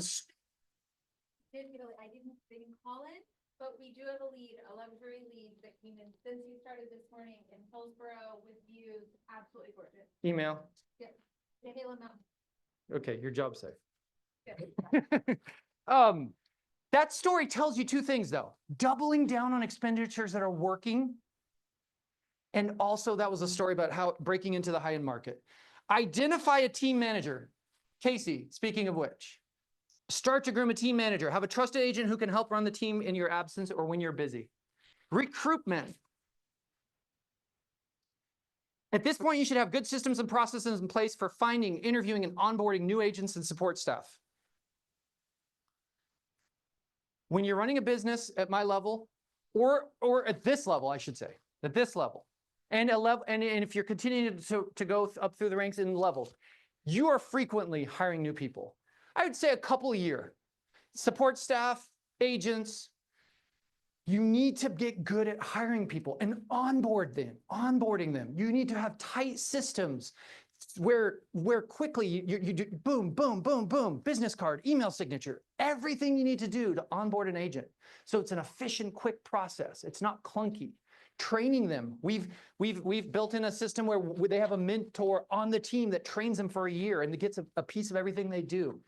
didn't call in, but we do have a lead, a luxury lead that came in since you started this morning in Hillsborough with views, absolutely gorgeous. email. Okay, your job's safe. Yeah. That story tells you two things, though. Doubling down on expenditures that are working. And also that was a story about how breaking into the high-end market. Identify a team manager. Casey, speaking of which, Start to groom a team manager. Have a trusted agent who can help run the team in your absence or when you're busy. Recruitment. At this point, you should have good systems and processes in place for finding, interviewing, and onboarding new agents and support staff. When you're running a business at my level, or at this level, I should say, at this level, and if you're continuing to go up through the ranks in levels, you are frequently hiring new people. I would say a couple a year. Support staff, agents. You need to get good at hiring people and onboarding them. You need to have tight systems where quickly you do boom, boom, boom, boom, business card, email signature, everything you need to do to onboard an agent. So it's an efficient, quick process. It's not clunky. Training them. We've built in a system where they have a mentor on the team that trains them for a year and gets a piece of everything they do.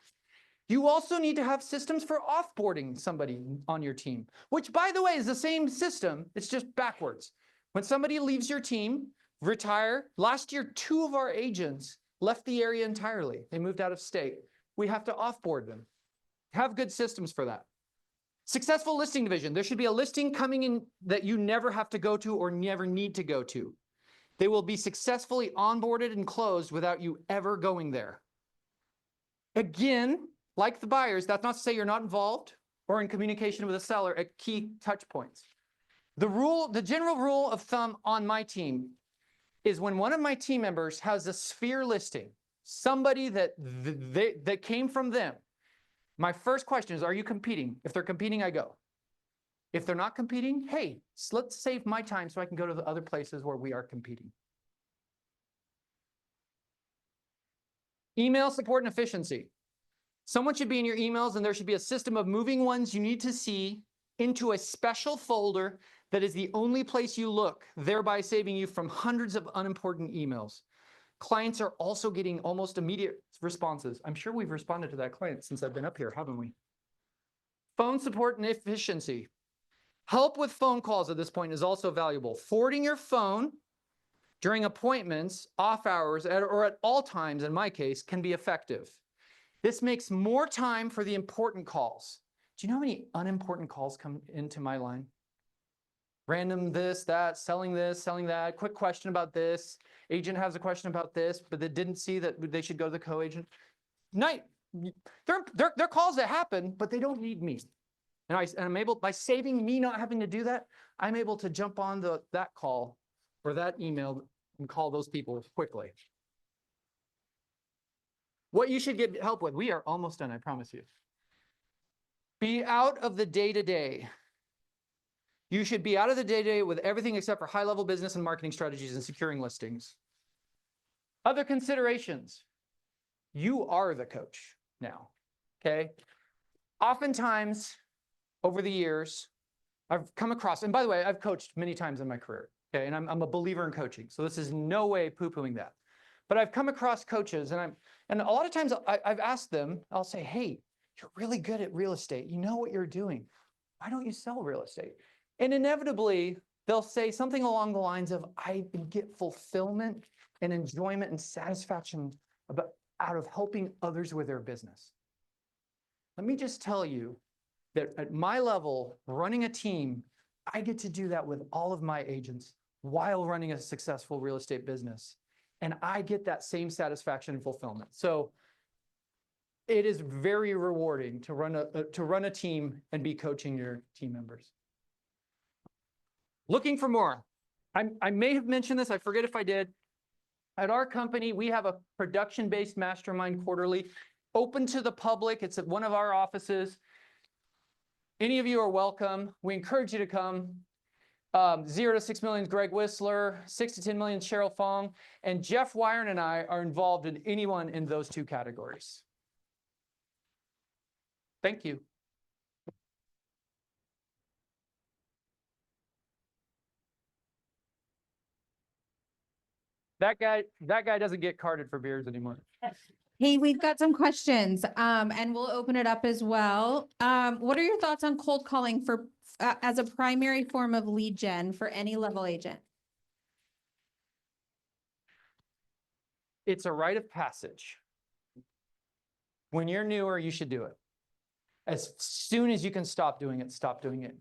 You also need to have systems for offboarding somebody on your team, which, by the way, is the same system. It's just backwards. When somebody leaves your team, retire, last year, 2 of our agents left the area entirely. They moved out of state. We have to offboard them. Have good systems for that. Successful listing division. There should be a listing coming in that you never have to go to or never need to go to. They will be successfully onboarded and closed without you ever going there. Again, like the buyers, that's not to say you're not involved or in communication with a seller at key touch points. The general rule of thumb on my team is when one of my team members has a sphere listing, somebody that came from them, my first question is, are you competing? If they're competing, I go. If they're not competing, hey, let's save my time so I can go to the other places where we are competing. Email support and efficiency. Someone should be in your emails, and there should be a system of moving ones you need to see into a special folder that is the only place you look, thereby saving you from hundreds of unimportant emails. Clients are also getting almost immediate responses. I'm sure we've responded to that client since I've been up here, haven't we? Phone support and efficiency. Help with phone calls at this point is also valuable. Forwarding your phone during appointments, off hours, or at all times, in my case, can be effective. This makes more time for the important calls. Do you know how many unimportant calls come into my line? Random this, that, selling that, quick question about this. Agent has a question about this, but they didn't see that they should go to the co-agent. They're calls that happen, but they don't need me. And I'm able, by saving me not having to do that, I'm able to jump on that call or that email and call those people quickly. What you should get help with, we are almost done, I promise you. Be out of the day-to-day. You should be out of the day-to-day with everything except for high-level business and marketing strategies and securing listings. Other considerations. You are the coach now, okay? Oftentimes, over the years, I've come across, and by the way, I've coached many times in my career, okay? And I'm a believer in coaching, so this is no way poo-pooing that. But I've come across coaches, and a lot of times I've asked them, I'll say, hey, you're really good at real estate. You know what you're doing. Why don't you sell real estate? And inevitably, they'll say something along the lines of, I get fulfillment and enjoyment and satisfaction out of helping others with their business. Let me just tell you that at my level, running a team, I get to do that with all of my agents while running a successful real estate business. And I get that same satisfaction and fulfillment. So it is very rewarding to run a team and be coaching your team members. Looking for more. I may have mentioned this, I forget if I did. At our company, we have a production-based mastermind quarterly, open to the public. It's at one of our offices. Any of you are welcome. We encourage you to come. 0 to 6 million, Greg Whistler, 6 to 10 million, Cheryl Fong, and Jeff Wyron and I are involved in anyone in those 2 categories. Thank you. That guy doesn't get carded for beers anymore. Hey, we've got some questions, and we'll open it up as well. What are your thoughts on cold calling as a primary form of lead gen for any level agent? It's a rite of passage. When you're newer, you should do it. As soon as you can stop doing it, stop doing it.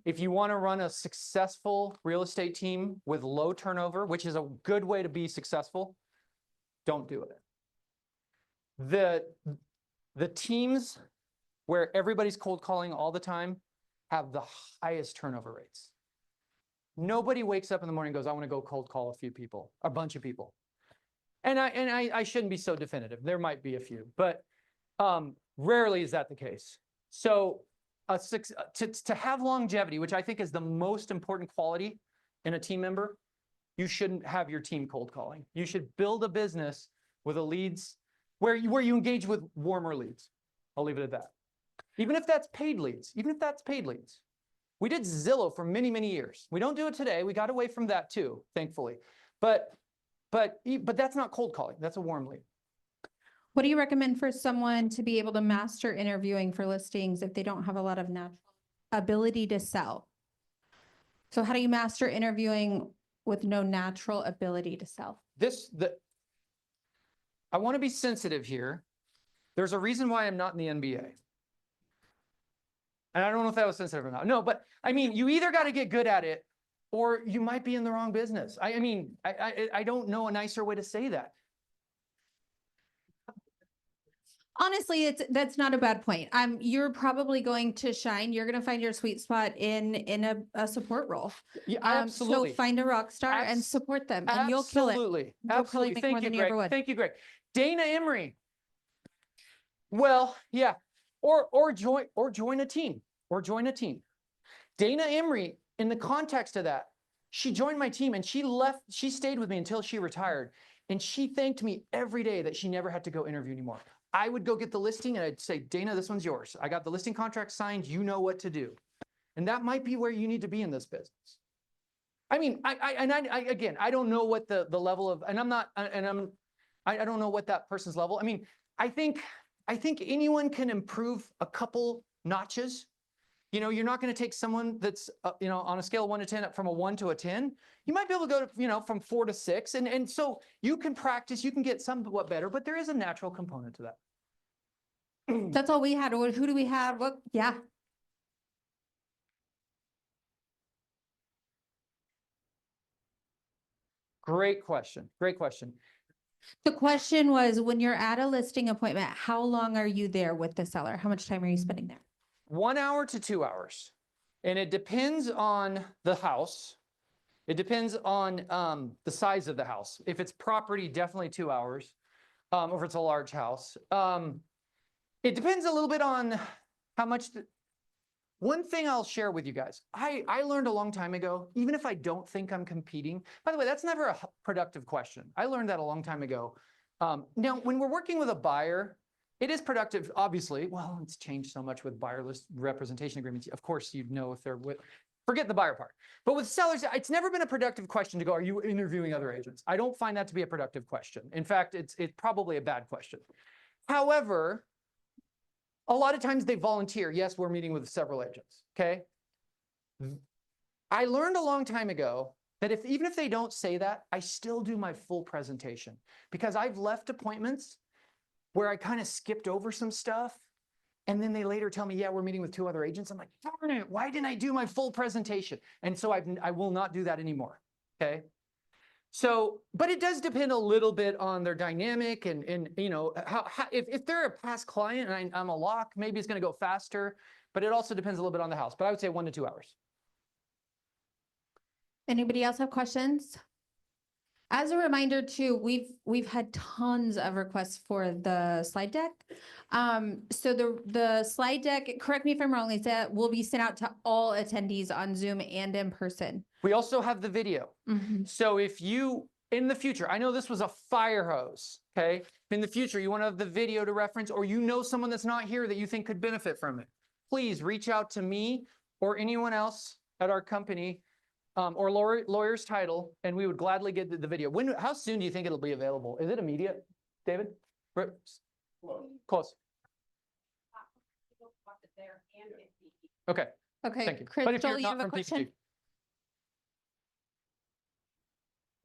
If you want to run a successful real estate team with low turnover, which is a good way to be successful, don't do it. The teams where everybody's cold calling all the time have the highest turnover rates. Nobody wakes up in the morning and goes, I want to go cold call a few people, a bunch of people. And I shouldn't be so definitive. There might be a few, but rarely is that the case. So to have longevity, which I think is the most important quality in a team member, you shouldn't have your team cold calling. You should build a business with a leads where you engage with warmer leads. I'll leave it at that. Even if that's paid leads, We did Zillow for many, many years. We don't do it today. We got away from that too, thankfully. But that's not cold calling. That's a warm lead. What do you recommend for someone to be able to master interviewing for listings if they don't have a lot of natural ability to sell? So how do you master interviewing with no natural ability to sell? I want to be sensitive here. There's a reason why I'm not in the NBA. And I don't know if that was sensitive or not. No, but I mean, you either got to get good at it or you might be in the wrong business. I don't know a nicer way to say that. Honestly, that's not a bad point. You're probably going to shine. You're going to find your sweet spot in a support role. Yeah, absolutely. So find a rock star and support them, and you'll kill it. Absolutely. You'll probably make more than you ever would. Thank you, Greg. Dana Emery. Well, yeah. Or join a team. Dana Emery, in the context of that, she joined my team and she stayed with me until she retired. And she thanked me every day that she never had to go interview anymore. I would go get the listing and I'd say, Dana, this one's yours. I got the listing contract signed. You know what to do. And that might be where you need to be in this business. I mean, again, I don't know what the level of, I don't know what that person's level. I mean, I think anyone can improve a couple notches. You know, you're not going to take someone that's, on a scale of 1 to 10, from a 1 to a 10. You might be able to go to, from 4 to 6. And so you can practice, you can get somewhat better, but there is a natural component to that. That's all we had. Who do we have? What? Yeah. Great question. The question was, when you're at a listing appointment, how long are you there with the seller? How much time are you spending there? 1 hour to 2 hours. And it depends on the house. It depends on the size of the house. If it's property, definitely 2 hours. Or if it's a large house. It depends a little bit on how much. One thing I'll share with you guys. I learned a long time ago, even if I don't think I'm competing. By the way, that's never a productive question. I learned that a long time ago. Now, when we're working with a buyer, it is productive, obviously. Well, it's changed so much with buyerless representation agreements. Of course, you'd know if they're with, forget the buyer part. But with sellers, it's never been a productive question to go, are you interviewing other agents? I don't find that to be a productive question. In fact, it's probably a bad question. However, a lot of times they volunteer. Yes, we're meeting with several agents, okay? I learned a long time ago that even if they don't say that, I still do my full presentation because I've left appointments where I kind of skipped over some stuff. And then they later tell me, yeah, we're meeting with 2 other agents. I'm like, darn it, why didn't I do my full presentation? And so I will not do that anymore, okay? So, but it does depend a little bit on their dynamic and how if they're a past client and I'm a lock, maybe it's going to go faster, but it also depends a little bit on the house. But I would say 1 to 2 hours. Anybody else have questions? As a reminder too, we've had tons of requests for the slide deck. So the slide deck, correct me if I'm wrong, Lisa, will be sent out to all attendees on Zoom and in person. We also have the video. Mm-hmm. So if you, in the future, I know this was a fire hose, okay? In the future, you want to have the video to reference, or you know someone that's not here that you think could benefit from it, please reach out to me or anyone else at our company or Lawyer's Title, and we would gladly get the video. How soon do you think it'll be available? Is it immediate, David? Close. Okay. Okay, Thank you. But if Crystal, you're you not have a from question? PCG.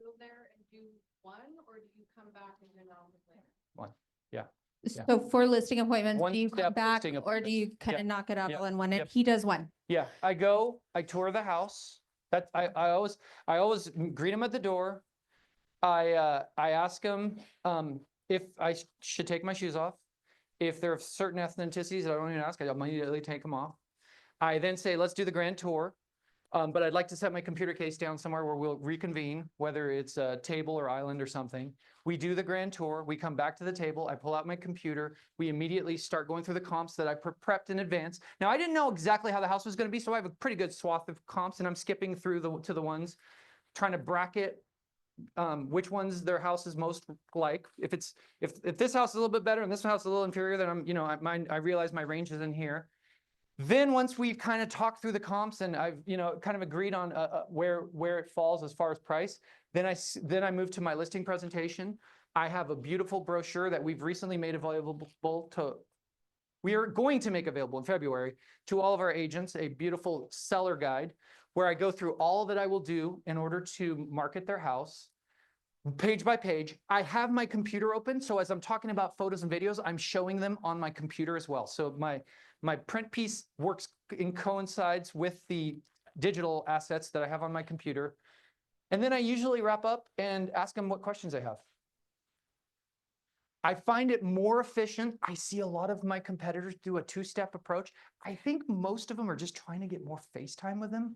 Go there and do one, or do you come back and do another later? One, yeah. Yeah. So for listing appointments, One do you come step back listing or do you kind Yep. of knock it out Yep. all in one? And Yep. he does one. Yeah, I tour the house. That I always greet him at the door. I ask him if I should take my shoes off. If there are certain ethnicities that I don't even ask, I immediately take them off. I then say, let's do the grand tour. But I'd like to set my computer case down somewhere where we'll reconvene, whether it's a table or island or something. We do the grand tour. We come back to the table. I pull out my computer. We immediately start going through the comps that I prepped in advance. Now, I didn't know exactly how the house was going to be, so I have a pretty good swath of comps, and I'm skipping through to the ones, trying to bracket which ones their house is most like. If this house is a little bit better and this house is a little inferior, then I realize my range is in here. Then once we've kind of talked through the comps and I've kind of agreed on where it falls as far as price, then I move to my listing presentation. I have a beautiful brochure that we've recently made available we are going to make available in February to all of our agents, a beautiful seller guide where I go through all that I will do in order to market their house. Page by page. I have my computer open, so as I'm talking about photos and videos, I'm showing them on my computer as well. So my print piece works and coincides with the digital assets that I have on my computer. And then I usually wrap up and ask them what questions they have. I find it more efficient. I see a lot of my competitors do a two-step approach. I think most of them are just trying to get more face time with them.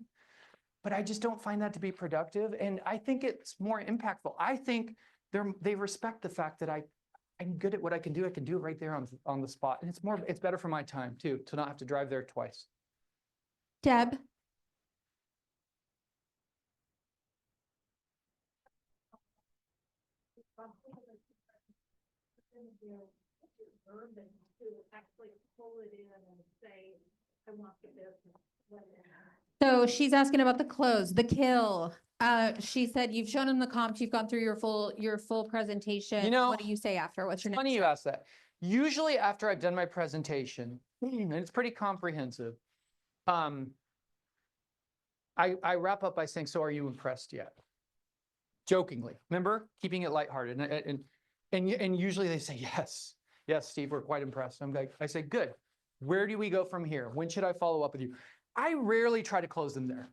But I just don't find that to be productive. And I think it's more impactful. I think they respect the fact that I'm good at what I can do. I can do it right there on the spot. And it's better for my time too, to not have to drive there twice. Deb? So she's asking about the close, the kill. She said you've shown him the comps, you've gone through your full presentation. What do you say after? What's your next Funny you step? ask that. Usually after I've done my presentation, and it's pretty comprehensive, I wrap up by saying, so are you impressed yet? Jokingly, remember, keeping it lighthearted. And usually they say, yes, Steve, we're quite impressed. I say, good. Where do we go from here? When should I follow up with you? I rarely try to close them there.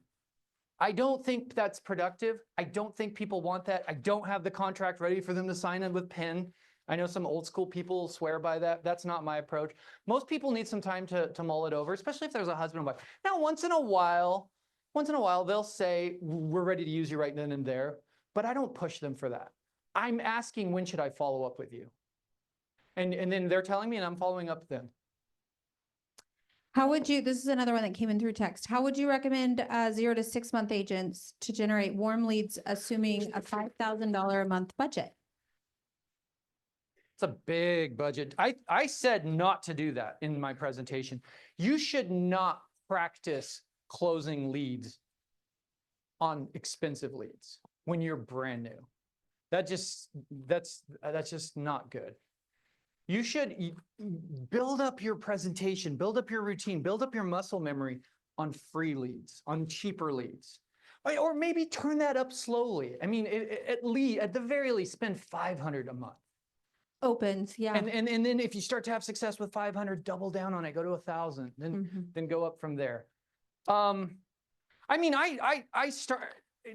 I don't think that's productive. I don't think people want that. I don't have the contract ready for them to sign it with pen. I know some old school people swear by that. That's not my approach. Most people need some time to mull it over, especially if there's a husband and wife. Now, once in a while, they'll say, we're ready to use you right then and there, but I don't push them for that. I'm asking, when should I follow up with you? And then they're telling me and I'm following up with them. How would you, this is another one that came in through text. How would you recommend 0 to 6 month agents to generate warm leads, assuming a $5,000 a month budget? It's a big budget. I said not to do that in my presentation. You should not practice closing leads on expensive leads when you're brand new. That's just not good. You should build up your presentation, build up your routine, build up your muscle memory on free leads, on cheaper leads. Or maybe turn that up slowly. I mean, at the very least, spend $500 a month. Opens, yeah. And then if you start to have success with 500, double down on it, go to 1,000, then go up from there. I mean,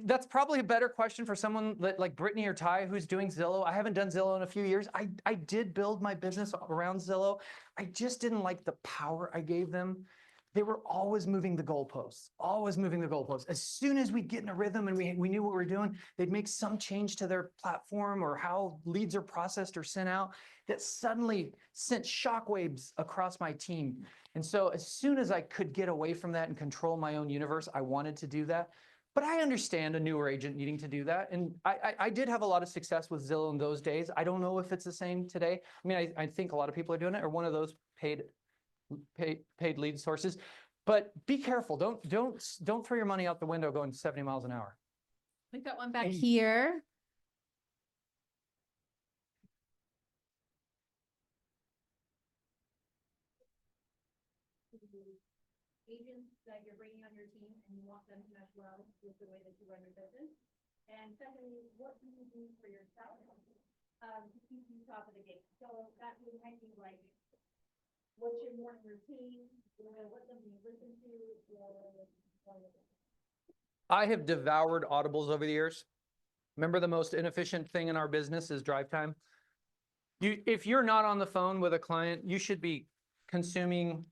that's probably a better question for someone like Brittany or Ty who's doing Zillow. I haven't done Zillow in a few years. I did build my business around Zillow. I just didn't like the power I gave them. They were always moving the goalposts, always moving the goalposts. As soon as we'd get in a rhythm and we knew what we were doing, they'd make some change to their platform or how leads are processed or sent out that suddenly sent shockwaves across my team. And so as soon as I could get away from that and control my own universe, I wanted to do that. But I understand a newer agent needing to do that. And I did have a lot of success with Zillow in those days. I don't know if it's the same today. I mean, I think a lot of people are doing it, or one of those paid lead sources. But be careful. Don't throw your money out the window going 70 miles an hour. We've got one back here. Agents that you're bringing on your team and you want them to mesh well with the way that you run your business. And secondly, what do you do for yourself to keep you top of the game. So that might be like, what's your morning routine? What something you listen to, or I have devoured audibles over the years. Remember, the most inefficient thing in our business is drive time. If you're not on the phone with a client, you should be consuming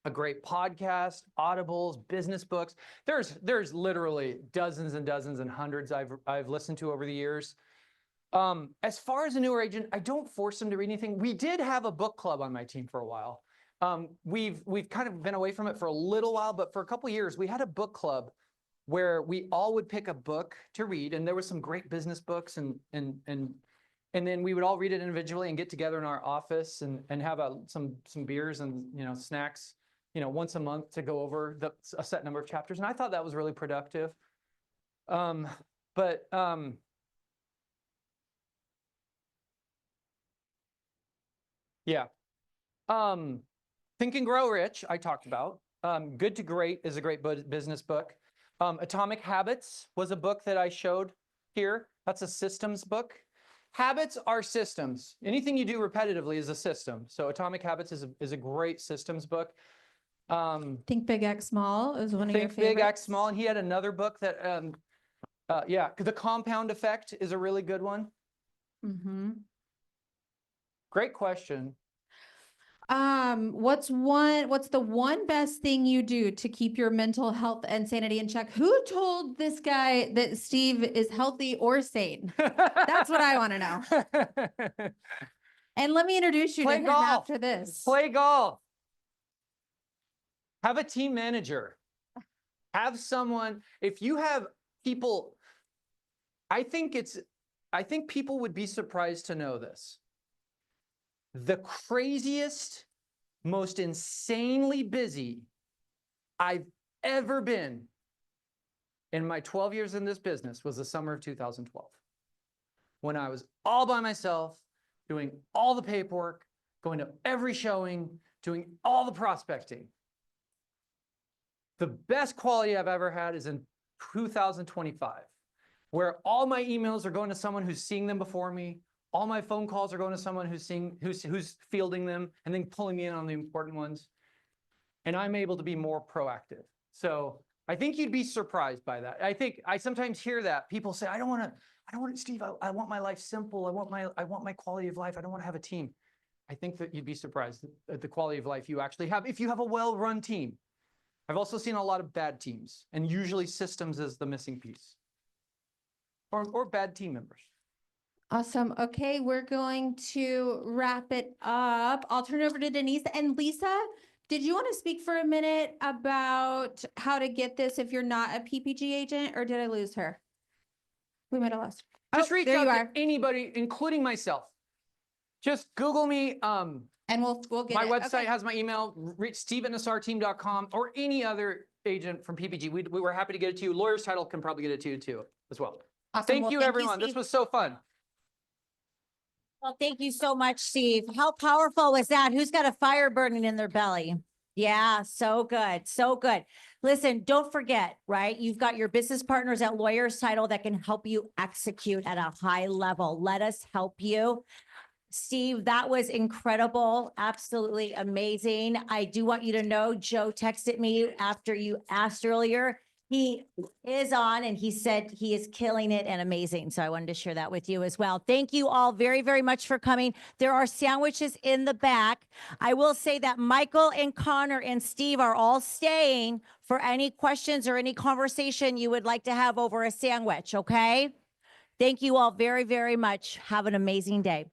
a great podcast, audibles, business books. There's literally dozens and dozens and hundreds I've listened to over the years. As far as a newer agent, I don't force them to read anything. We did have a book club on my team for a while. We've kind of been away from it for a little while, but for a couple of years, we had a book club where we all would pick a book to read, and there were some great business books, and then we would all read it individually and get together in our office and have some beers and snacks, once a month to go over a set number of chapters. And I thought that was really productive. Yeah. Think and Grow Rich, I talked about. Good to Great is a great business book. Atomic Habits was a book that I showed here. That's a systems book. Habits are systems. Anything you do repetitively is a system. So Atomic Habits is a great systems book. Think Big, Act Small is one of your Think Big, Act favorites. Small. And he had another book that, The Compound Effect is a really good one. Mm-hmm. Great question. What's the one best thing you do to keep your mental health and sanity in check? Who told this guy that Steve is healthy or sane? That's what I want to know. And let me introduce you Play to him golf. after this. Play golf. Have a team manager. Have someone, if you have people, I think people would be surprised to know this. The craziest, most insanely busy I've ever been in my 12 years in this business was the summer of 2012, when I was all by myself, doing all the paperwork, going to every showing, doing all the prospecting. The best quality I've ever had is in 2025, where all my emails are going to someone who's seeing them before me. All my phone calls are going to someone who's fielding them and then pulling me in on the important ones. And I'm able to be more proactive. So I think you'd be surprised by that. I sometimes hear that people say, I don't want Steve, I want my life simple. I want my quality of life. I don't want to have a team. I think that you'd be surprised at the quality of life you actually have if you have a well-run team. I've also seen a lot of bad teams, and usually systems is the missing piece. Or bad team members. Awesome. Okay, we're going to wrap it up. I'll turn it over to Denise and Lisa. Did you want to speak for a minute about how to get this if you're not a PPG agent, or did I lose her? We might have lost her. Just reach there out you to are. anybody, including myself. Just Google me. And we'll get My it. website Okay. has my email, steve@nassarteam.com, or any other agent from PPG. We were happy to get it to you. Lawyer's Title can probably get it to you too, as well. Awesome. Thank Well, you, everyone. This Steve. was so fun. Well, thank you so much, Steve. How powerful was that? Who's got a fire burning in their belly? Yeah, so good. So good. Listen, don't forget, right? You've got your business partners at Lawyer's Title that can help you execute at a high level. Let us help you. Steve, that was incredible. Absolutely amazing. I do want you to know, Joe texted me after you asked earlier. He is on and he said he is killing it and amazing. So I wanted to share that with you as well. Thank you all very, very much for coming. There are sandwiches in the back. I will say that Michael and Connor and Steve are all staying for any questions or any conversation you would like to have over a sandwich, okay? Thank you all very, very much. Have an amazing day.